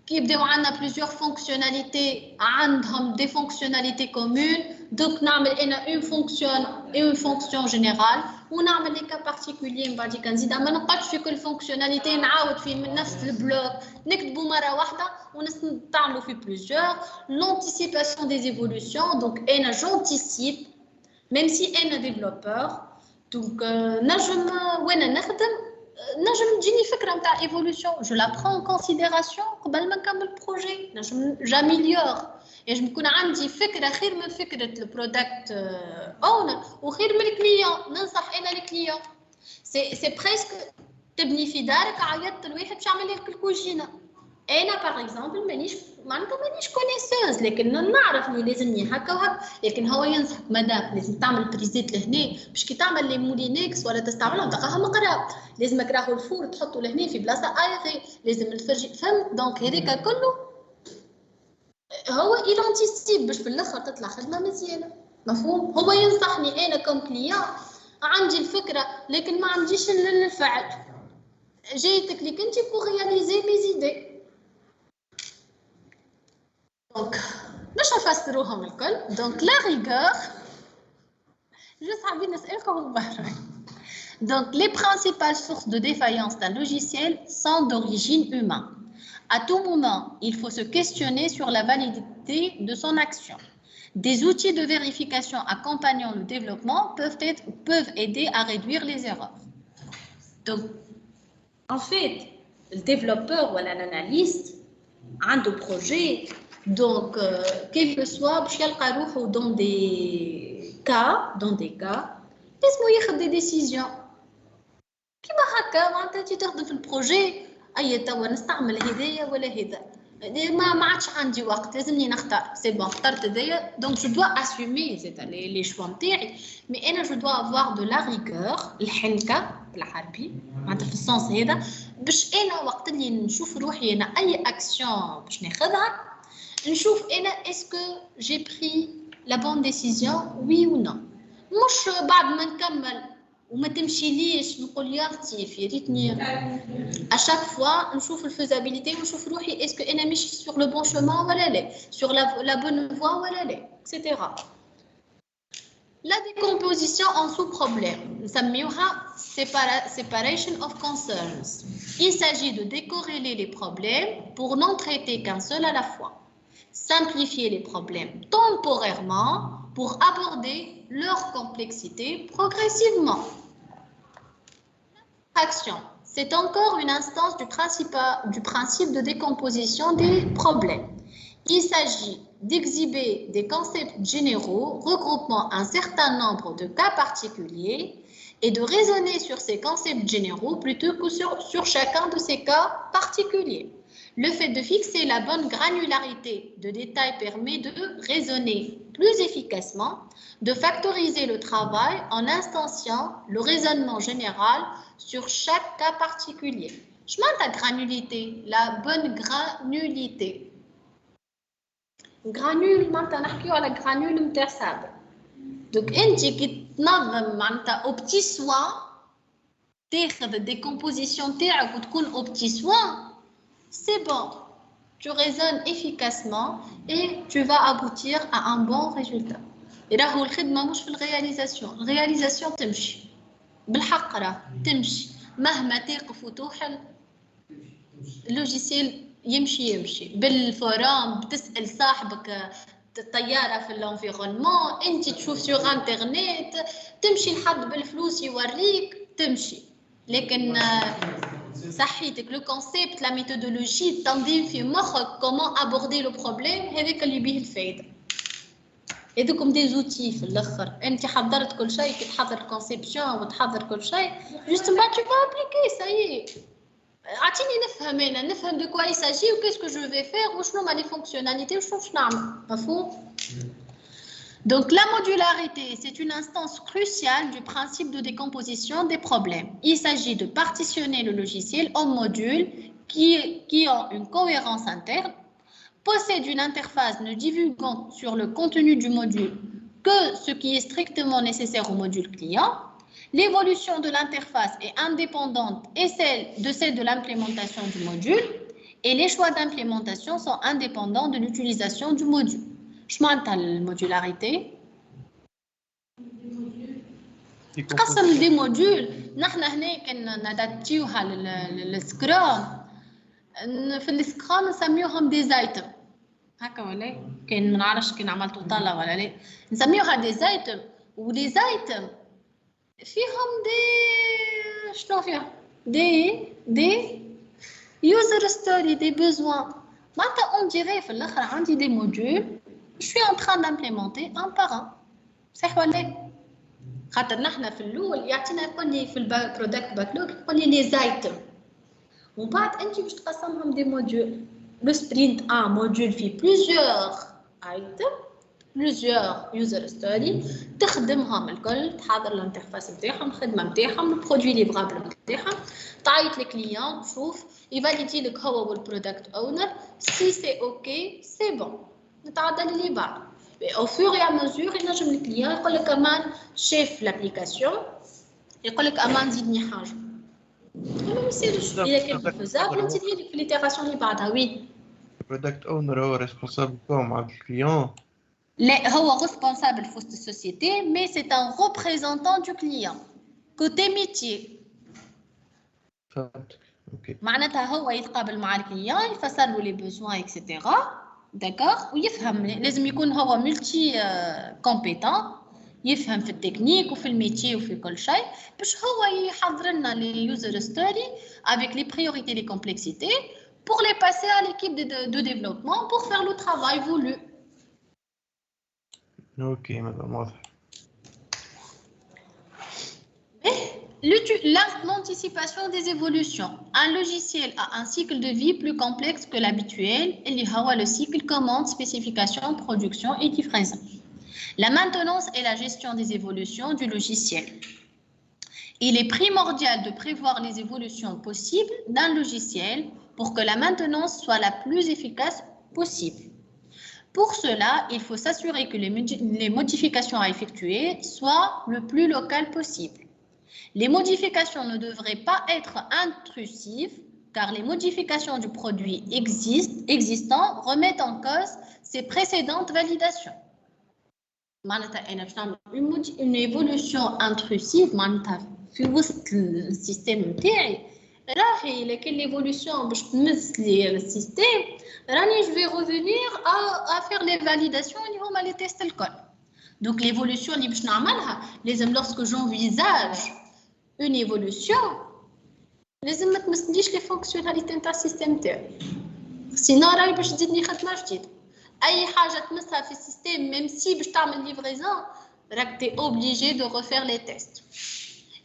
Speaker 1: كي يبداو عندنا plusieurs fonctionnalités عندهم des fonctionnalités communes. donc نعمل انا une fonction générale ونعمل لي cas particulier من بعد كنزيد ما نقعدش في كل fonctionnalité نعاود في من نفس البلوك نكتبوا مره واحده ونستعملوا في plusieurs. l'anticipation des évolutions donc انا j'anticipe même si انا développeur donc نجم وانا نخدم نجم تجيني فكره نتاع ايفولوشن جو لا برون ان كونسيديراسيون قبل ما نكمل بروجي نجم جاميليور يجب يكون عندي فكره خير من فكره البرودكت اونر وخير من الكليون ننصح انا الكليون سي بريسك تبني في دارك عيطت الواحد باش يعمل لك الكوجينه. انا باغ اكزومبل مانيش كونيسوز لكن نعرف اني لازمني هكا وهكا لكن هو ينصحك مدام لازم تعمل بريزيت لهنا باش كي تعمل لي مولينكس ولا تستعملهم تلقاها مقراب لازمك راهو الفور تحطه لهنا في بلاصه ايغي لازم الفرجي فهم دونك هذاك كله هو يلونتيسيب باش في الاخر تطلع خدمه مزيانه. مفهوم؟ هو ينصحني انا كوم كليون عندي الفكره لكن ما عنديش الفعل جيتك ليك انت بور رياليزي مي زيدي. Donc, باش نفسروهم الكل. Donc la rigueur, juste حابين نسألكم برا. Donc les principales sources de défaillance d'un logiciel sont d'origine humaine. À tout moment, il faut se questionner sur la validité de son action. Des outils de vérification accompagnant le développement peuvent aider à réduire les erreurs. Donc, en fait, le développeur ou l'analyste a un projet. Donc, quel que soit, dans des cas, laisse-moi y faire des décisions. كيما هكا انت تخدم في البروجي اي توا نستعمل هدايا ولا هذا ما عادش عندي وقت لازمني نختار سي بون اخترت هدايا دونك جو دوا اسومي سي لي شوا نتاعي مي انا جو دوا افوار دو لا ريغور الحنكه بالعربي معناتها في السونس هذا باش انا وقت اللي نشوف روحي انا اي اكسيون باش ناخذها نشوف انا اسكو جي بري لا بون ديسيزيون وي او نو مش بعد ما نكمل وما تمشيليش نقول يا لطيف يا ريتني اشاك فوا نشوف الفيزابيليتي ونشوف روحي اسكو انا ماشي سور لو بون شومان ولا لا سور لا بون فوا ولا لا اكسيتيرا. La décomposition en sous-problèmes. Nous appelons separation of concerns. Il s'agit de décorréler les problèmes pour n'en traiter qu'un seul à la fois. Simplifier les problèmes temporairement pour aborder leur complexité progressivement. Action. C'est encore une instance du principe de décomposition des problèmes. Il s'agit d'exhiber des concepts généraux regroupant un certain nombre de cas particuliers et de raisonner sur ces concepts généraux plutôt que sur chacun de ces cas particuliers. Le fait de fixer la bonne granularité de détails permet de raisonner plus efficacement, de factoriser le travail en instanciant le raisonnement général sur chaque cas particulier. Je m'entends la granulité, la bonne granulité. Granule, maintenant, on a la granule interstable. Donc, انت كي تنظم معناتها au petit soin تاخذ décomposition تاعك وتكون au petit soin, c'est bon. Tu raisonnes efficacement et tu vas aboutir à un bon résultat. Et là, هو الخدمة مش في الرياليزاسيون. الرياليزاسيون تمشي. بالحق راه تمشي. مهما تقف وتوحل اللوجيسيل يمشي بالفورام بتسأل صاحبك الطيارة في الانفيرونمون انت تشوف سور انترنت تمشي لحد بالفلوس يوريك تمشي لكن صحيتك لو كونسيبت لا ميثودولوجي تنظيم في مخك كومون ابوردي لو بروبليم هذاك اللي بيه الفايدة هذوكم دي زوتي في الاخر انت حضرت كل شيء كي تحضر الكونسيبسيون وتحضر كل شيء جوست ما tu vas appliquer ça y est عطيني نفهم انا نفهم de quoi il s'agit ou qu'est-ce que je vais faire وشنو ما لي فونكسيوناليتي وشنو باش نعمل مفهوم. Donc la modularité, c'est une instance cruciale du principe de décomposition des problèmes. Il s'agit de partitionner le logiciel en modules qui ont une cohérence interne, possèdent une interface ne divulguant sur le contenu du module que ce qui est strictement nécessaire au module client. L'évolution de l'interface est indépendante et celle de l'implémentation du module et les choix d'implémentation sont indépendants de l'utilisation du module. Je m'entends la modularité. قسم des modules نحن هنا كنا نداتيوها للسكرام في السكرام نسميوهم دي زايتم هكا ولا كان ما نعرفش كان عملتوا طالة ولا لا نسميوها دي زايتم ودي زايتم فيهم دي شنو فيهم دي user story des besoins معناتها on dirait في الاخر عندي des modules je suis en train d'implémenter un par un صح ولا خاطر نحن في الاول يعطينا يقول لي في البرودكت باكلوج يقول لي لي زايتم ومن بعد انت باش تقسمهم دي موديول لو سبرينت ان موديول فيه بليزيور ايتم بليزيور يوزر ستوري تخدمهم الكل تحضر الانترفاس نتاعهم الخدمه نتاعهم البرودوي ليفرابل نتاعهم تعيط للكليون تشوف يفاليدي لك هو والبرودكت اونر سي سي اوكي سي بون نتعدى اللي بعد au fur et à mesure ينجم الكليون يقول لك امان شاف لابليكاسيون يقول لك امان زيدني حاجه ما يصيرش اذا كان فيزابل نزيد لك في ليتيراسيون اللي بعدها وي
Speaker 6: البرودكت اونر هو ريسبونسابل مع الكليون
Speaker 1: لا هو responsable في وسط السوسيتي مي سي ان ريبريزونطون دو كليون كوتي ميتي
Speaker 6: فهمتك اوكي
Speaker 1: معناتها هو يتقابل مع الكليون يفسر له لي بوزوان اكسيتيرا داكوغ ويفهم لازم يكون هو ملتي كومبيتون يفهم في التكنيك وفي الميتي وفي كل شيء باش هو يحضر لنا لي يوزر ستوري avec les priorités les complexités pour les passer à l'équipe de développement pour faire le travail voulu.
Speaker 6: Ok, madame واضح.
Speaker 1: L'anticipation des évolutions. Un logiciel a un cycle de vie plus complexe que l'habituel. Il y a le cycle commande, spécification, production et livraison. La maintenance et la gestion des évolutions du logiciel. Il est primordial de prévoir les évolutions possibles d'un logiciel pour que la maintenance soit la plus efficace possible. Pour cela, il faut s'assurer que les modifications à effectuer soient le plus locales possible. Les modifications ne devraient pas être intrusives car les modifications du produit existant remettent en cause ses précédentes validations. معناتها انا باش نعمل اون ايفولوشن انتروسيف معناتها في وسط السيستم نتاعي راهي لكن ليفولوشن باش تمس لي السيستم راني جو في ريفونير ا فير لي فاليداسيون اللي هما لي تيست الكل. دونك ليفولوشن اللي باش نعملها لازم لوسكو جونفيزاج اون ايفولوشن لازم ما تمسليش لي فونكسيوناليتي نتاع السيستم تاعي، سينو راهي باش تزيدني خدمه جديده. اي حاجه تمسها في السيستم ميم سي باش تعمل ليفريزون راك تي اوبليجي دو ريفير لي تيست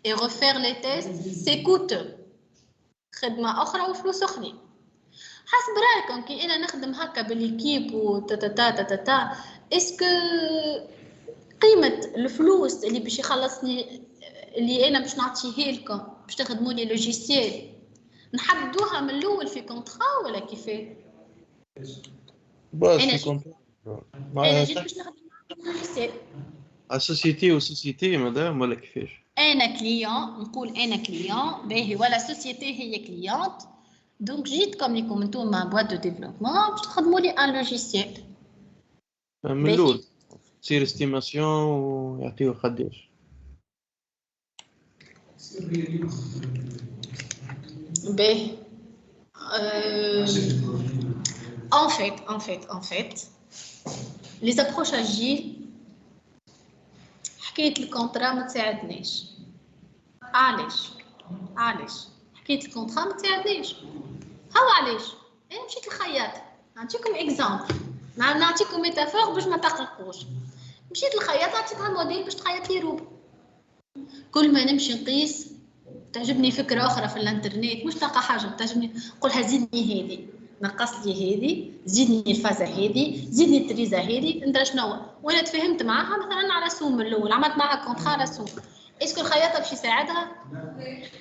Speaker 1: اي ريفير لي تيست سي كوتو، خدمه اخرى وفلوس اخرين. حسب رايكم كي انا نخدم هكا باليكيب و تا اسكو قيمه الفلوس اللي باش يخلصني اللي انا باش نعطيه لكم باش تخدموا لي لوجيسيال نحددوها من الاول في كونطرا ولا كيفاه؟
Speaker 6: بس
Speaker 1: أنا
Speaker 6: في كونترا
Speaker 1: انا جيت باش نخدم لوجيسيال
Speaker 6: سوسيتي وسوسيتي مدام ولا كيفاش؟
Speaker 1: انا كليون نقول انا كليون باهي ولا سوسيتي هي كليونت دونك جيتكم ليكم انتوما بواط دو ديفلوبمون باش تخدموا لي ان لوجيسيال
Speaker 6: من الاول تصير استيماسيون ويعطيو قداش.
Speaker 1: باهي en fait les approches agiles حكايه الكونترا ما تساعدناش. علاش حكايه الكونترا ما تساعدناش؟ هاو علاش انا مشيت للخياط نعطيكم اكزامبل نعطيكم ميتافور باش ما تقلقوش. مشيت للخياط عطيتها موديل باش تخيط لي روب. كل ما نمشي نقيس تعجبني فكره اخرى في الانترنت مش تلقى حاجه تعجبني قولها زيدني هذه نقص لي هذه زيدني الفازه هذه زيدني التريزه هذه ندري شنو. وانا تفهمت معاها مثلا على سوم الاول عملت معها كونترا على سوم اسكو الخياطه باش يساعدها؟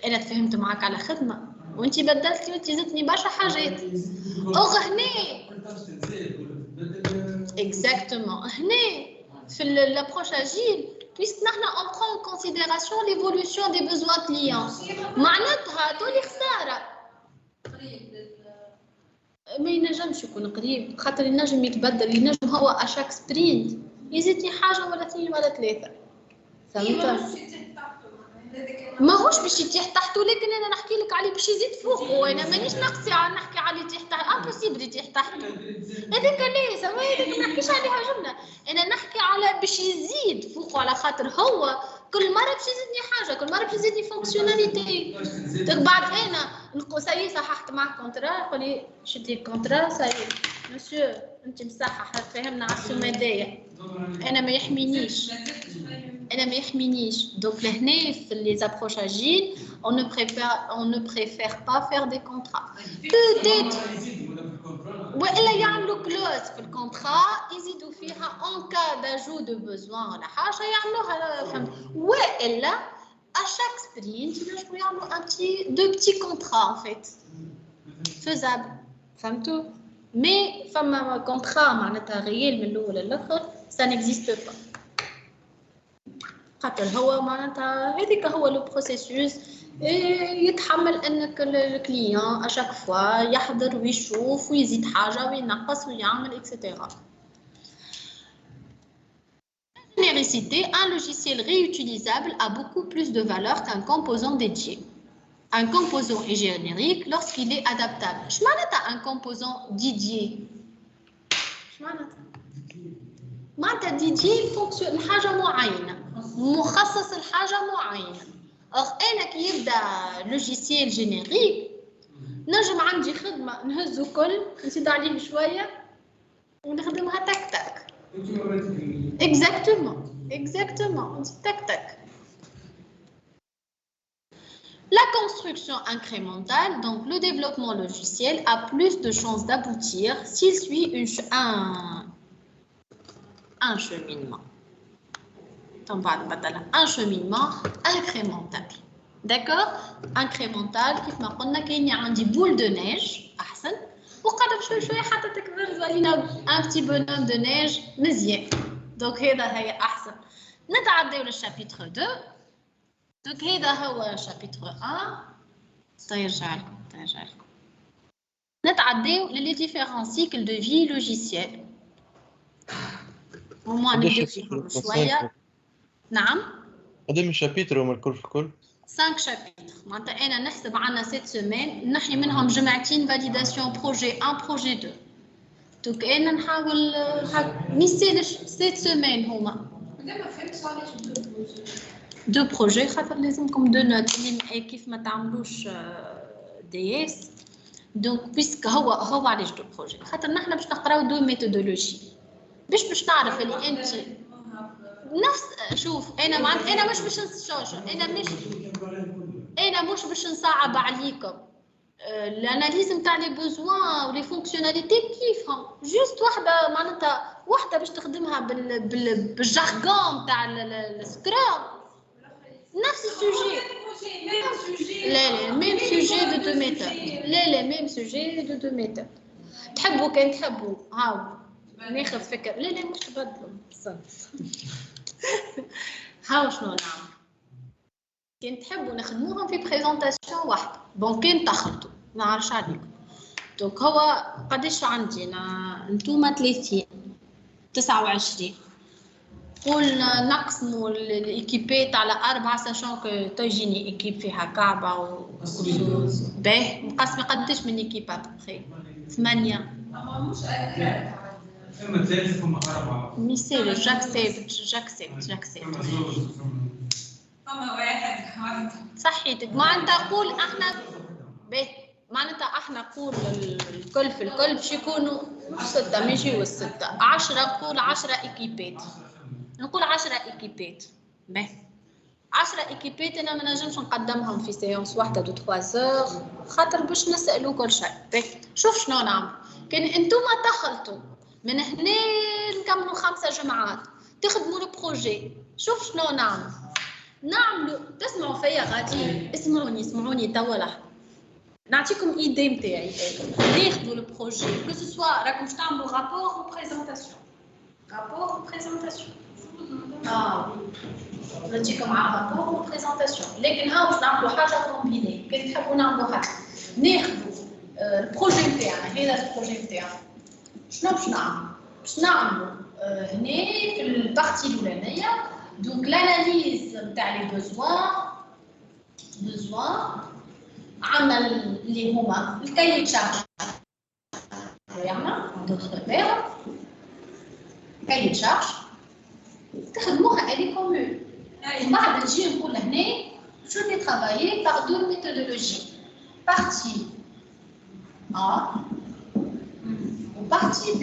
Speaker 1: انا تفهمت معاك على خدمه وانت بدلتي وانت زدتني برشا حاجات هني اكزاكتومون هنا في لابروش اجيل puisque on prend en considération l'évolution des besoins clients. معناتها تولي خساره ما ينجمش يكون قريب خاطر ينجم يتبدل ينجم هو اشاك سبرينت يزيدني حاجه ولا اثنين ولا ثلاثه فهمت؟ ماهوش باش يتيح تحته لكن انا نحكي لك عليه باش يزيد فوقه وانا مانيش نقصي على نحكي عليه يتيح تحته امبوسيبل يتيح تحته هذاك ليس ما هذاك ما نحكيش عليها جمله انا نحكي على باش يزيد فوقه على خاطر هو كل مره باش يزيدني حاجه كل مره باش يزيدني فونكسيوناليتي بعد انا ساي صححت معك كونترا يقول لي شدي الكونترا ساي مسيو انت مصحح فهمنا على السماديه انا ما يحمينيش donc لهنا في les approches agiles on ne préfère pas faire des contrats peut-être والا يعملوا كلوز في الكونترا يزيدوا فيها en cas d'ajout de besoin ولا حاجه يعملوها فهمت والا à chaque sprint ينجموا يعملوا deux petits contrats en fait faisable فهمتوا mais فما كونترا معناتها غيال من الاول للاخر ça n'existe pas خاطر هو معناتها هذيك هو لو بروسيسوس يتحمل انك الكليون اشاك فوا يحضر ويشوف ويزيد حاجه وينقص ويعمل اكسيتيرا. Généricité, un logiciel réutilisable a beaucoup plus de valeur qu'un composant dédié. Un composant est générique lorsqu'il est adaptable. اش معناتها un composant dédié؟ اش معناتها dédié فونكسيون حاجه معينه مخصص لحاجه معينه. انا كي يبدا لوجيسيال جينيريك نجم عندي خدمه نهزو كل نزيد عليه شويه ونخدمها تك تك exactement تك تك. La construction incrémentale, donc le développement logiciel, a plus de chances d'aboutir s'il suit un cheminement. Un cheminement incrémental. D'accord? Incrémental, كيف ما قلنا كاين عندي بول دو نيج أحسن وقدر شوي حتى تكبر تولينا un petit bonhomme de neige مزيان. دونك هي أحسن. نتعداو للشابيتر 2. دونك هذا هو شابيتر 1. ترجع لكم. نتعداو للي ديفيرون سيكل دو في لوجيسيال. au moins نبداو فيهم شويه. نعم
Speaker 6: قدام الشابيتر هما الكل في الكل
Speaker 1: 5 شابيتر معناتها انا نحسب عنا 7 سيمين نحي منهم جمعتين فاليداسيون بروجي 1 بروجي 2 دونك انا نحاول ميسالش 7 سيمين هما
Speaker 3: ما فهمتش علاش
Speaker 1: دو بروجي خاطر لازمكم دو نوت اللي كيف ما تعملوش دي اس دونك بيسك هو علاش دو بروجي خاطر نحنا باش نقراو دو ميثودولوجي باش نعرف اللي انت نفس شوف انا معناتها انا مش باش نشوش انا مش باش نصعب عليكم الاناليز نتاع لي بوزوان ولي فونكسيوناليتي كيفهم جوست وحده معناتها وحده باش تخدمها بالجارغون تاع السكرام نفس السوجي لا ميم سوجي دو دو ميثود لا ميم سوجي دو دو ميثود تحبوا كان تحبوا هاو ناخذ فكر لا مش تبدلوا هاو شنو نعمل كان تحبوا نخدموهم في بريزونطاسيون واحده بون كان تخلطوا ما عرفش عليكم دونك هو قداش عندي نتوما 30 29 قول نقسموا الايكيبات على 4 ساشون كو تجيني ايكيب فيها كعبه وكسوس باهي مقسمه قداش من ايكيبات بخير 8
Speaker 3: مش
Speaker 2: ثم ثالث ثم 4
Speaker 1: مثال جاكسبت
Speaker 3: فما واحد
Speaker 1: صحيتك معناتها قول احنا باهي معناتها احنا نقول الكل في الكل باش يكونوا مش 6 ما يجيوش 6 10 نقول 10 ايكيبات نقول 10 ايكيبات باهي 10 ايكيبات انا ما نجمش نقدمهم في سيونس واحده دو 3 سور خاطر باش نسالوا كل شيء باهي شوف شنو نعمل كان انتوما تخلطوا من هنا نكملوا 5 جمعات تخدموا البروجي شوف شنو نعملوا تسمعوا فيا غادي اسمعوني توا لحظه نعطيكم ايدي نتاعي ناخذوا البروجي كو سوا راكم باش تعملوا رابور و بريزونطاسيون نجيكم مع رابور و بريزونطاسيون لكن هاو باش نعملوا حاجه كومبيني كي تحبوا نعملوا حاجه ناخذوا البروجي نتاعنا هذا البروجي نتاعنا شنو باش نعملوا هنا في البارتي الاولانيه دونك لاناليز نتاع لي بوزوان عمل اللي هما الكاي تشارج يعمل دوطخ بير كاي تشارج تخدموها الي كومون ومن بعد نجي نقول هنا جو في ترافايي باغ دو ميثودولوجي بارتي A ou partie B.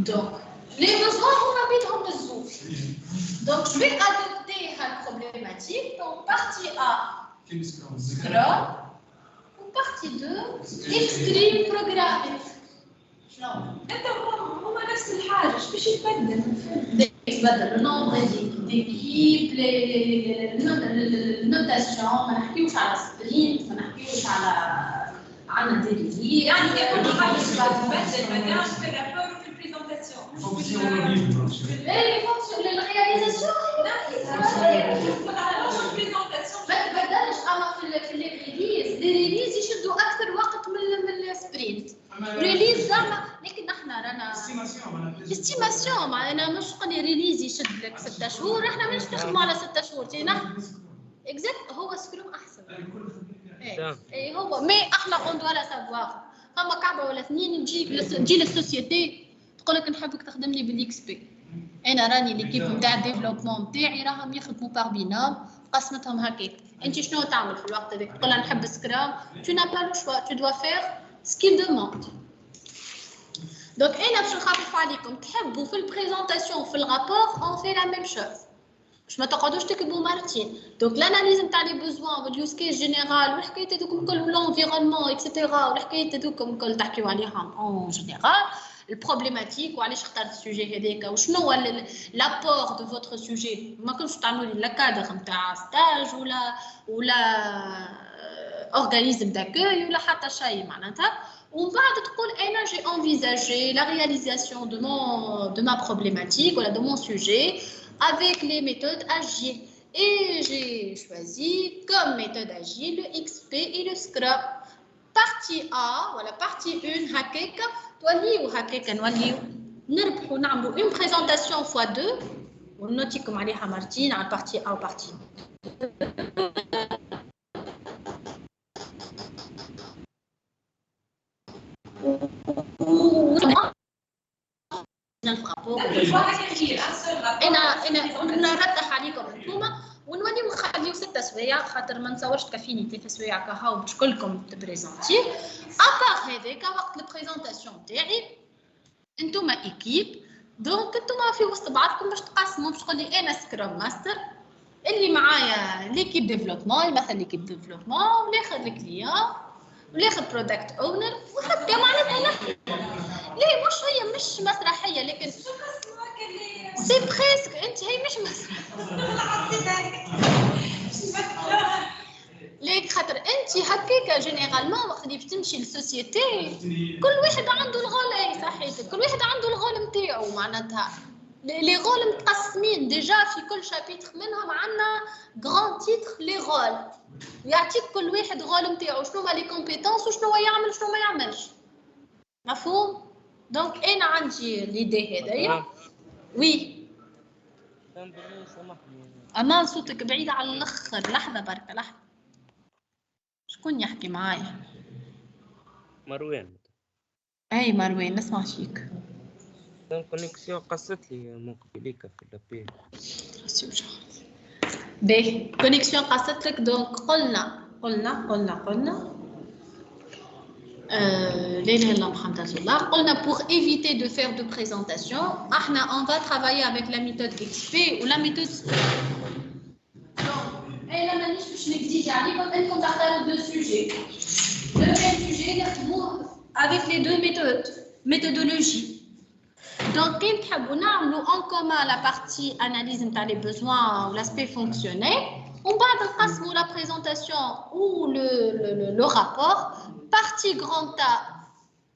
Speaker 1: Donc, les besoins, on habite en dessous. Donc, je vais adopter la problématique. Donc, partie A, Scrum, ou partie 2, Extreme Programming.
Speaker 3: انت هما نفس الحاجه ايش باش
Speaker 1: يتبدل النومبر ديكيب النوتاسيون ما نحكيوش على سبرينت ما نحكيوش على ديلي
Speaker 3: يعني كل حاجه تتبدل مثلا في الرابور وفي البريزونطاسيون
Speaker 1: لي فونكسيون للرياليزاسيون ما تبدلش اما في الريليز يشدوا اكثر وقت من السبرينت ريليز زعما لكن احنا رانا استيماسيون معنا مش قني ريليز يشد لك 6 شهور احنا ماناش نخدموا على 6 شهور تينا اكزاكت هو سكروم احسن اي هو مي احنا اون دو لا سافوار فما كعبه ولا اثنين تجي للسوسيتي تقول لك نحبك تخدم لي بالاكس بي انا راني ليكيب نتاع الديفلوبمون نتاعي راهم يخدموا باغ بينام قسمتهم هكاك انت شنو تعمل في الوقت هذاك تقول نحب سكرام tu n'as pas le choix tu dois faire ce qu'il demande donc انا باش نخفف عليكم تحبوا في البريزونطاسيون في الرابور on fait la même chose باش ما تقعدوش تكتبوا مرتين دونك الاناليز نتاع لي بوزوان واليوز كيس جينيرال والحكايات هذوكم كل لونفيرونمون اكسيتيرا والحكايات هذوكم كل تحكيو عليهم اون جينيرال البروبليماتيك وعلاش اخترت السوجي هذاك وشنو هو لابور دو فوتر سوجي ما كنتش تعملوا لي لا كادر نتاع ستاج ولا اورغانيزم داكوي ولا حتى شيء معناتها ومن بعد تقول انا جي انفيزاجي لا رياليزاسيون دو ما problématique ولا دو مون سوجي avec les méthodes agiles et j'ai choisi comme méthode agile le XP et le Scrum. Partie A, voilà, partie 1, هكاك توليو هكاك نوليو نربحوا نعملوا une présentation x2 ونوتيكم عليها مرتين على البارتي A وبارتي انا نرتح عليكم انتوما ونوليو نخليو 6 سوايع خاطر ما نتصورش تكفيني 3 سوايع كهو باش كلكم تبريزونتي ابار هذاك وقت البريزونطاسيون تاعي انتوما ايكيب دونك انتوما في وسط بعضكم باش تقسموا باش تقول لي انا سكرام ماستر اللي معايا ليكيب ديفلوبمون مثلا ليكيب ديفلوبمون والاخر الكليون والاخر برودكت اونر وهكا معناتها نحكي ليه مش هي مش مسرحيه لكن سي بريسك انت هي مش مسرحيه ليك خاطر انت هكاكا جينيرالمون وقت اللي بتمشي للسوسيتي كل واحد عنده الغول صحيح كل واحد عنده الغول نتاعو معناتها لي غول متقسمين ديجا في كل شابيتر منهم عندنا غران تيتر لي غول يعطيك كل واحد غول نتاعو شنو هما لي كومبيتونس وشنو هو يعمل شنو ما يعملش مفهوم دونك انا عندي ليدي هذايا وي امان صوتك بعيد على الاخر لحظه بركه لحظه شكون يحكي معايا
Speaker 9: مروان
Speaker 1: اي مروان نسمع فيك
Speaker 9: الكونيكسيون قصت لي من قبليك في اللابيل
Speaker 1: باهي كونيكسيون قصت لك دونك قلنا لا اله الا الله محمد رسول الله قلنا pour éviter de faire de présentation احنا on va travailler avec la méthode XP ou la méthode انا مانيش باش نكذب عليكم انكم تختاروا دو سوجي لو ميم سوجي نخدموه avec les deux méthodologies donc كي تحبوا نعملوا en commun la partie analyse نتاع les besoins ou l'aspect fonctionnel on va نقسموا la présentation ou le rapport partie grand A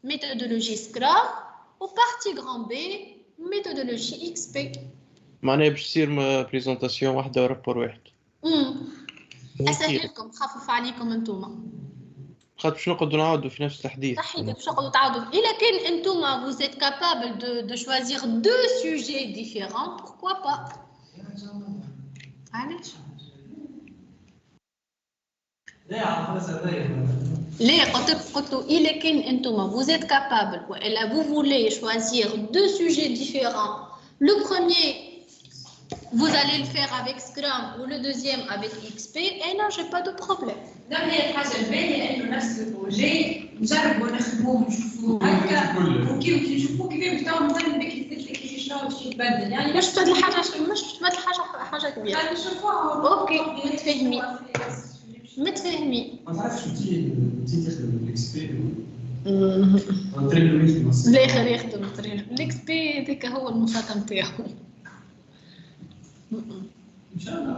Speaker 1: méthodologie Scrum ou partie grand B méthodologie XP
Speaker 6: معناها باش تصير بريزونطاسيون واحده ورابور واحد
Speaker 1: اسهلكم خفف عليكم انتوما
Speaker 6: خاطر باش نقعدوا نعاودوا في نفس الحديث
Speaker 1: صحيح باش نقعدوا تعاودوا الا كان انتوما vous êtes capable de choisir deux sujets différents pourquoi pas علاش لا قلت له الا كان انتوما vous êtes capable والا vous voulez choisir deux sujets différents le premier vous allez le faire avec Scrum ou le deuxième avec XP et non j'ai pas de problème
Speaker 3: دابا هي الحاجه الباهيه انه نفس البروجي نجربوا نخدموه ونشوفوه هكا وكي نشوفوا كيف بتاعو مثلا بكري قلت لك كيفاش شنو باش يتبدل يعني
Speaker 1: مش تبدل حاجه كبيره
Speaker 3: غادي نشوفوها
Speaker 1: اوكي متفاهمين
Speaker 2: ما تعرفش تي تخدم الاكس بي
Speaker 1: بالاخر يخدم الاكس بي هذاك هو المساطه نتاعو
Speaker 2: ان شاء الله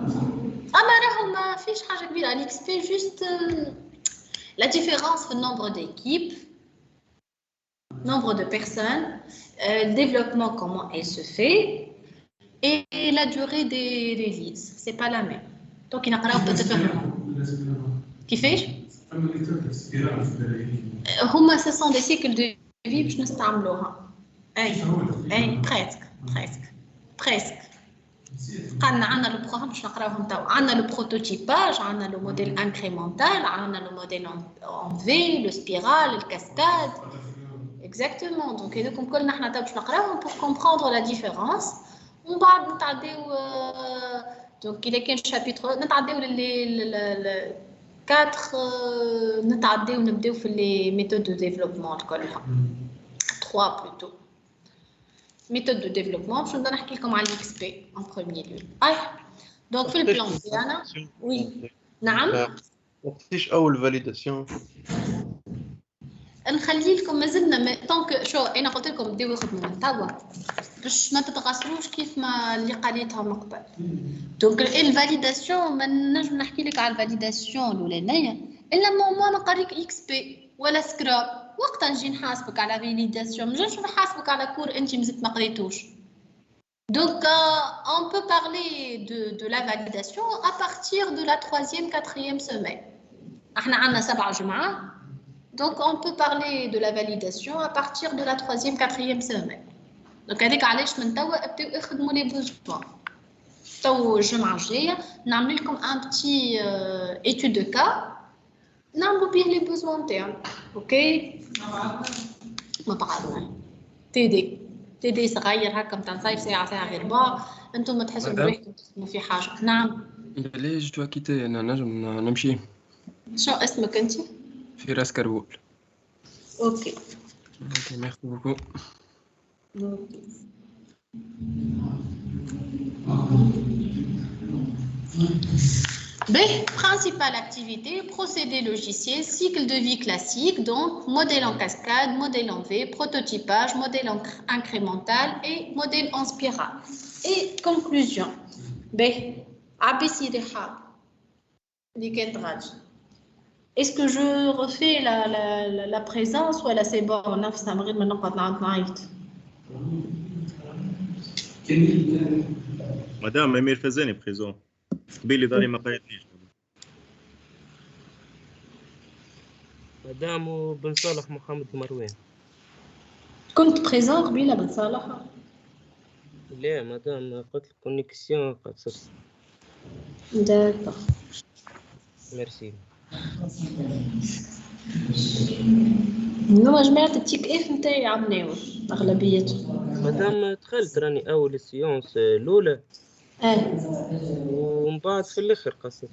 Speaker 1: اما راهو ما فيش حاجه كبيره الاكس بي جوست لا ديفيرونس في النومبر d'équipe nombre de personnes développement comment elle se fait et la durée des releases c'est pas la même donc نقراو بتفهموا كيفاش هما ce sont des cycles de vie باش نستعملوها اي presque قلنا عندنا لو بروغرام باش نقراوهم توا عندنا لو بروتوتيباج عندنا لو موديل انكريمونتال عندنا لو موديل اون في لو سبيرال الكاسكاد اكزاكتومون دونك هذوكم كلنا حنا توا باش نقراوهم بور كومبروندر لا ديفيرونس ومن بعد نتعداو دونك اذا كان شابيتر نتعداو لل 4 نتعداو نبداو في لي ميثود دو ديفلوبمون كلها 3 بلوتو méthode de développement je vais نحكي لكم على الاكس بي en premier lieu donc في البلان ديالنا وي نعم
Speaker 6: وقتاش اول فاليداسيون
Speaker 1: نخلي لكم مازلنا طونك شو انا قلت لكم بداو يخدموا من توا باش ما تتغاصروش كيف ما اللي قاليتها من قبل دونك الفاليداسيون ما نجم نحكي لك على الفاليداسيون الاولانيه الا ما نقريك اكس بي ولا سكراب وقتا نجي نحاسبك على فاليداسيون مانجمش نحاسبك على كور انت مازلت ما قريتوش donc on peut parler de la validation à partir de la 3e 4e semaine احنا عندنا 7 جمعة donc on peut parler de la validation à partir de la 3e 4e semaine دونك هذيك علاش من توا ابداو اخدموا لي بوزوان. تو الجمعه الجايه نعمل لكم ان بتي ايتود دو كا نعملوا بيه لي بوزوان تاعنا. اوكي مع بعضنا تي دي صغير هكا نتاع نصيف ساعه غير با انتم تحسوا بروحكم تخدموا في حاجه. نعم
Speaker 8: ليش تو كيتي انا نجم نمشي؟
Speaker 1: شو اسمك انت؟
Speaker 8: فراس كربول.
Speaker 1: اوكي
Speaker 8: ميرسي بوكو.
Speaker 1: Principale activité, procédé logiciel, cycle de vie classique, donc modèle en cascade, modèle en V, prototypage, modèle incrémental et modèle en spirale. Et conclusion. Est-ce que je refais la présence ou c'est bon?
Speaker 10: Madame Amir Fazani présent. قبيلي داري ما قايتنيش.
Speaker 9: مدام بن صالح محمد مروان.
Speaker 1: كنت بريزون قبيله بن صالح؟
Speaker 9: لا مدام قلت لك كونيكسيون قصص.
Speaker 1: داكور
Speaker 9: ميرسي.
Speaker 1: نو جمعت التيك اف نتاعي عملناو اغلبيته.
Speaker 9: مدام دخلت راني اول السيونس الاولى ومن بعد في الاخر قصص.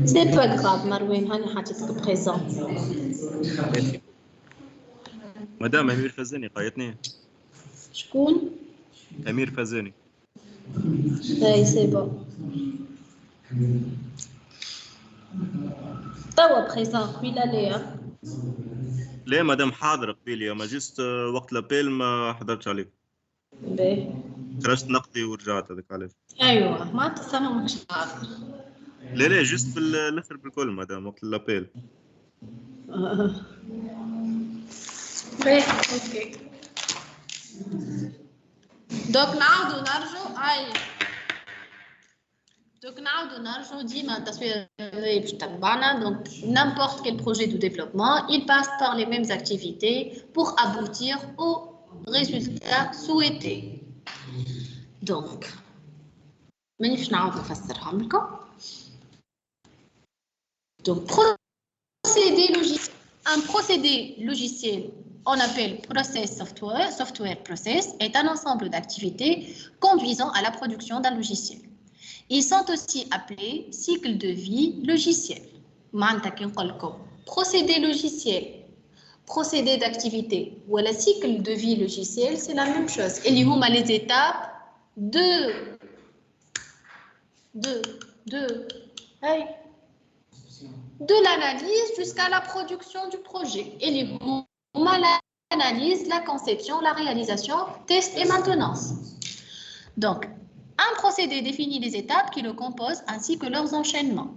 Speaker 1: سي با غراف مروان هاني حاطتك بريزون.
Speaker 10: مدام امير فازاني قايتني.
Speaker 1: شكون؟
Speaker 10: امير فازاني.
Speaker 1: اي سي بون. توا بريزون قبيله ليه؟
Speaker 10: لا مدام حاضر قبيلي اما جست وقت لابيل ما حضرتش عليك.
Speaker 1: باهي
Speaker 10: خرجت نقدي ورجعت هذاك علاش.
Speaker 1: ايوه ما تفهمكش حاضر.
Speaker 10: لا جست في الاخر بالكل مدام وقت لابيل.
Speaker 1: باهي اوكي دوك نعاودو نرجعو ديما التصوير باش تبعنا. donc n'importe quel projet de développement il passe par les mêmes activités pour aboutir au résultat souhaité. donc مانيش نعاود نفسرهم لكم. donc procédé logiciel, un procédé logiciel on appelle process software process est un ensemble d'activités conduisant à la production d'un logiciel. Ils sont aussi appelés cycle de vie logiciel. Procédé logiciel, procédé d'activité ou le cycle de vie logiciel, c'est la même chose. Et les étapes de l'analyse jusqu'à la production du projet. Et l'analyse, la conception, la réalisation, test et maintenance. Donc, un procédé définit les étapes qui le composent ainsi que leurs enchaînements.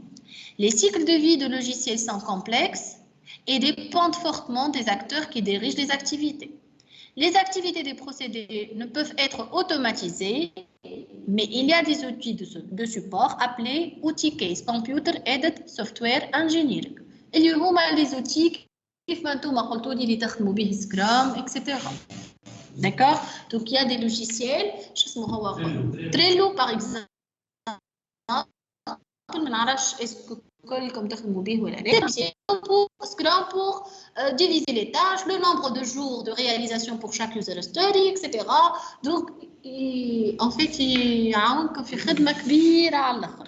Speaker 1: Les cycles de vie de logiciels sont complexes et dépendent fortement des acteurs qui dirigent les activités. Les activités des procédés ne peuvent être automatisées, mais il y a des outils de support appelés outils case, Computer Aided Software Engineering. Il y a des outils qui font Scrum, etc. D'accord? Donc, il y a des logiciels, Trello par exemple, Scrum pour diviser les tâches, le nombre de jours de réalisation pour chaque user story, etc. Donc, en fait, il y a un خدمة كبيرة على الآخر.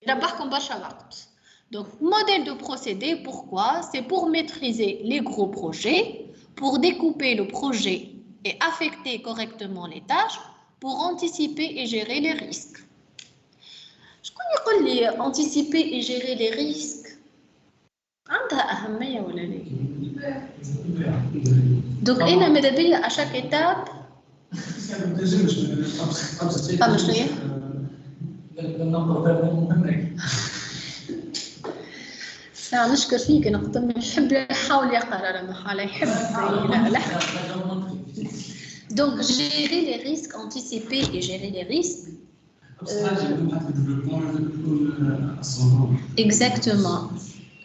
Speaker 1: يربحكم برشا وقت. Donc, modèle de procédé, pourquoi? C'est pour maîtriser les gros projets, pour découper le projet et affecter correctement les tâches, pour anticiper et gérer les risques. Je connais anticiper et gérer les risques. Donc, à chaque étape, نشكر فيك انا قلت نحب يحاول يقرا ما حاله يحب لا donc gérer les risques, anticiper et gérer les risques. Exactement.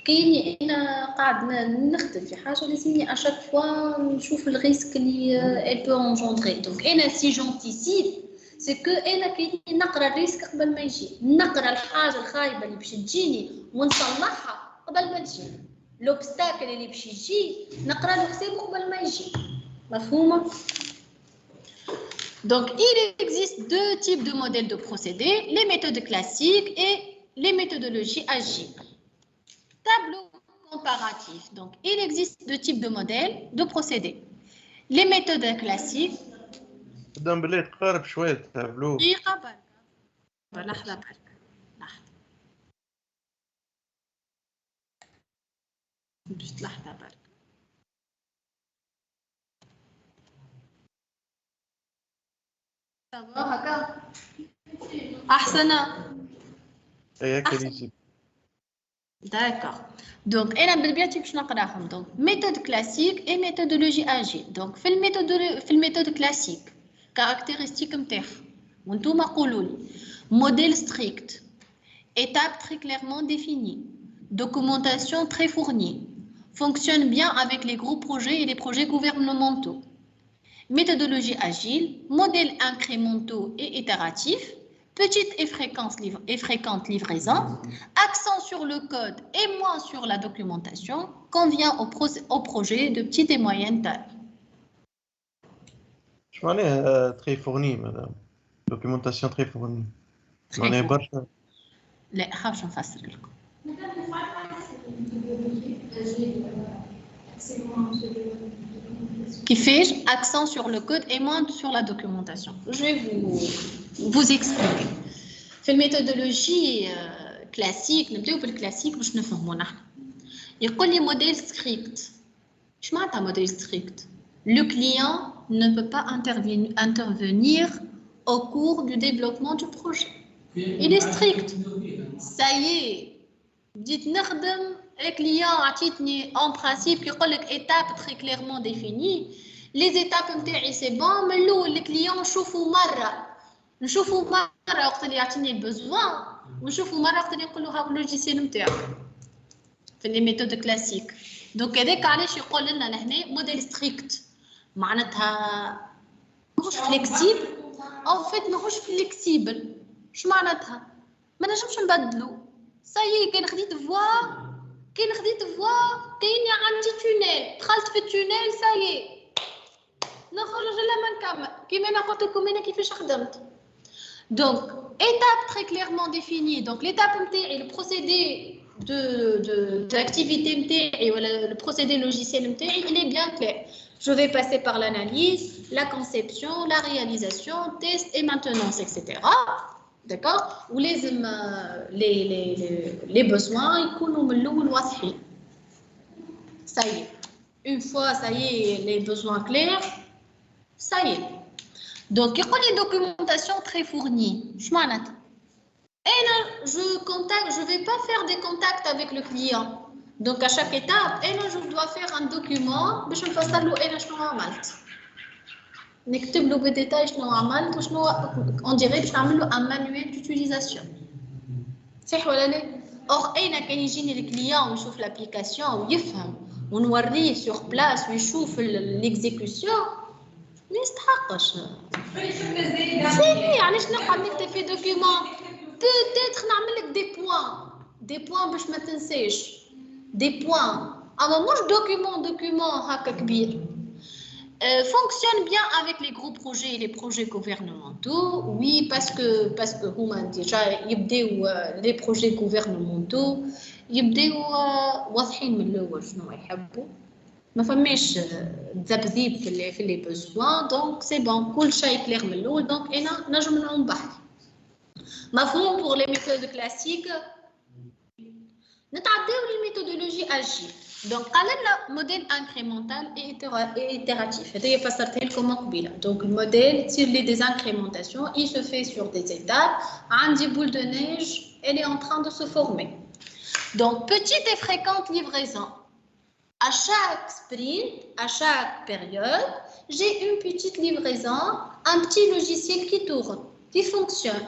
Speaker 1: كايني انا قاعد نخدم في حاجه لازمني اشاك فوا نشوف الريسك اللي elle peut engendrer. Donc انا سي جونتيسيب سي كو انا كايني نقرا الريسك قبل ما يجي، نقرا الحاجه الخايبه اللي باش تجيني ونصلحها قبل ما تجي، لوبستاكل اللي باش يجي نقرا له حسابه قبل ما يجي. مفهومه؟ Donc il existe deux types de modèles de procédés, les méthodes classiques et les méthodologies agiles. Tableau comparatif. Donc, il existe deux types de modèles de procédés. Les méthodes classiques.
Speaker 6: قدام بالله تقارب شوية التابلو.
Speaker 1: دقيقة برك. لحظة برك. لحظة برك. هكا. أحسن.
Speaker 6: أي كريسي.
Speaker 1: D'accord. Donc, أنا بالبيت باش نقراهم. Donc, méthode classique et méthodologie agile. Donc, في الميثود classique, caractéristique نتاعها. وانتوما قولوا لي modèle strict, étapes très clairement définies, documentation très fournie, fonctionne bien avec les gros projets et les projets gouvernementaux. Méthodologie agile, modèles incrémentaux et itératifs, petite et fréquente livraison, accent sur le code et moins sur la documentation, convient au projet de petite et moyenne taille.
Speaker 6: Je m'en ai très fourni, madame. Documentation très fournie. J'en ai برشا.
Speaker 1: لا خافش نفسر لكم. كيفاش accent sur le code et moins sur la documentation. Je vais vous expliquer. في الميثودولوجي كلاسيك نبداو بالكلاسيك باش نفهموا نحن. يقول لي موديل ستريكت. اش معناتها موديل ستريكت؟ Le client ne peut pas intervenir au cours du développement du projet. Il est strict. Ça y est. بديت نخدم الكليون عطيتني en principe كيقول لك étape très clairement définie. Les étapes نتاعي سي بون من الاول الكليون نشوفوا مرة وقت اللي يعطيني البزوان ونشوفوا مرة وقت اللي نقول له ها اللوجيسيال نتاعو في لي ميثود كلاسيك. دونك هذاك علاش يقول لنا لهنا موديل ستريكت معناتها ماهوش فليكسيبل. او فيت ماهوش فليكسيبل اش معناتها؟ ما نجمش نبدلو. سايي كي خديت فوا كاين عندي تونيل دخلت في التونيل سايي نخرج لما نكمل كيما انا قلت لكم انا كيفاش خدمت. Donc, étape très clairement définie. Donc, l'étape MTI, le procédé de l'activité MTI ou le procédé logiciel MTI, il est bien clair. Je vais passer par l'analyse, la conception, la réalisation, test et maintenance, etc. D'accord? Où les besoins, ils connaissent le ça y est. Une fois, ça y est, les besoins clairs, ça y est. Donc, il y a une documentation très fournie. Et là, je ne vais pas faire des contacts avec le client. Donc, à chaque étape, je dois faire un document pour que je fasse ce que j'ai fait. نكتب له بالديتاي شنو عملت وشنو on dirait باش نعمل له un manuel d'utilisation. صح ولا لا؟ or انا كان يجيني الكليون ويشوف l'application ويفهم ونوريه sur place ويشوف l'exécution ما يستحقش. سيني علاش نقعد نكتب في دوكيومون بوتيتر نعمل لك دي بوان باش ما تنساش دي بوان اما مش دوكيومون هكا كبير. Fonctionne bien avec les gros projets et les projets gouvernementaux. Oui, parce que déjà les projets gouvernementaux يبداو واضحين من الاول شنو يحبوا ما فماش تذبذيب في لي بوزوان. دونك سي بون كل شيء كلير من الاول. دونك انا نجم نعوم بحث مفهوم. بور لي ميثود كلاسيك نتعداو للميثودولوجي اجيل. Donc, قال لنا موديل incrémental et itératif. هذا فسرتها لكم قبيله. Donc, le modèle tire les des incrémentations, il se fait sur des étapes. عندي boule de neige, elle est en train de se former. Donc, petite et fréquente livraison. À chaque sprint, à chaque période, j'ai une petite livraison, un petit logiciel qui tourne, qui fonctionne.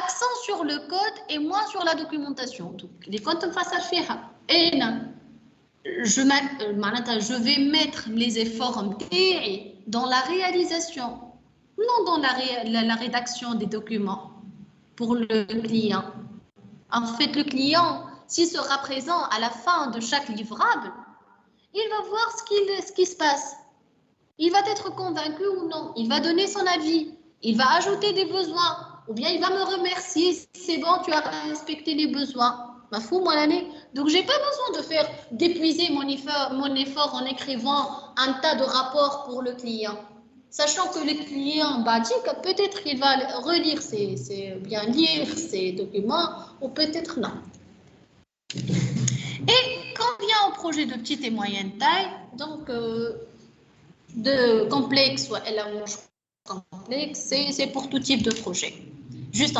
Speaker 1: accent sur le code et moins sur la documentation. Donc, les comptes face à faire. Et je vais mettre les efforts dans la réalisation, non dans la rédaction des documents pour le client. En fait, le client, s'il sera présent à la fin de chaque livrable, il va voir ce qui se passe. Il va être convaincu ou non. Il va donner son avis. Il va ajouter des besoins. Ou bien il va me remercier. C'est bon, tu as respecté les besoins. Ma fou, moi l'année. Donc, j'ai pas besoin d'épuiser mon effort en écrivant un tas de rapports pour le client. Sachant que le client basique, peut-être il va relire bien lire ses documents ou peut-être non. Et quand vient au projet de petite et moyenne taille, donc de complexe ou complexe, c'est pour tout type de projet. Juste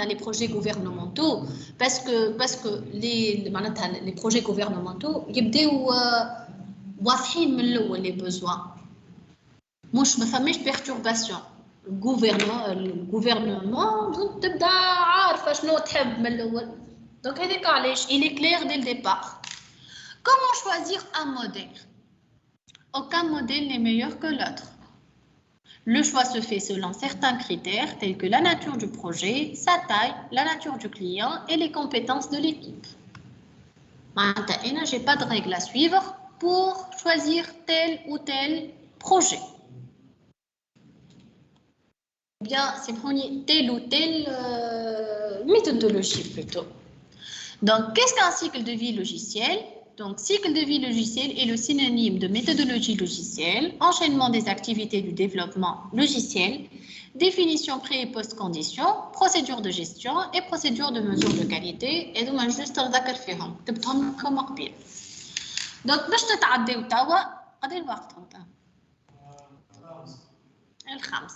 Speaker 1: les projets gouvernementaux, parce que les projets gouvernementaux, ils واضحين من الأول les besoins. مش ما فماش perturbation. Le gouvernement تبدا عارفة شنو تحب من الأول. Donc هذاك علاش il est clair dès le départ. Comment choisir un modèle? Aucun modèle n'est meilleur que l'autre. Le choix se fait selon certains critères tels que la nature du projet, sa taille, la nature du client et les compétences de l'équipe. Maintenant, je n'ai pas de règles à suivre pour choisir tel ou tel projet. Bien, c'est telle ou telle méthodologie plutôt. Donc, qu'est-ce qu'un cycle de vie logiciel? Donc, cycle de vie logiciel est le synonyme de méthodologie logicielle, enchaînement des activités du développement logiciel, définition pré- et post-condition, procédure de gestion et procédure de mesure de qualité. Et donc, je vais juste regarder فيهم. تبتهم comme قبيل. Donc, باش تتعداو توا قد الوقت هذا؟ الخامس.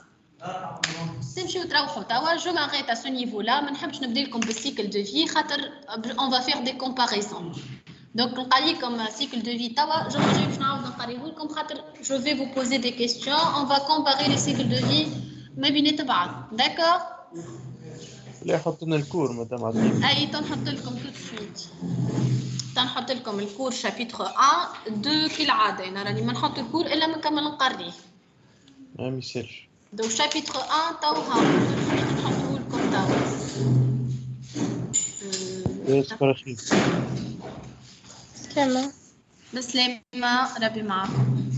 Speaker 1: تمشيو تروحوا توا جو m'arrête à ce niveau-là. ما نحبش نبدا لكم بالcycle de vie خاطر on va faire des comparaisons. Donc, comme cycle de vie, je vais vous poser des questions. On va comparer les cycles de vie. D'accord?
Speaker 6: لا يحطنا الكور مدام عزيز.
Speaker 1: أي تنحط لكم tout de suite. تنحط لكم الكور chapitre 1 2 كالعادة. أنا راني ما نحط الكور إلا ما نكمل نقريه.
Speaker 6: ما يصيرش.
Speaker 1: Donc chapitre 1 توها نحطه لكم توا.
Speaker 6: يسكر خير.
Speaker 4: تمام.
Speaker 1: بسلامة ربي معكم.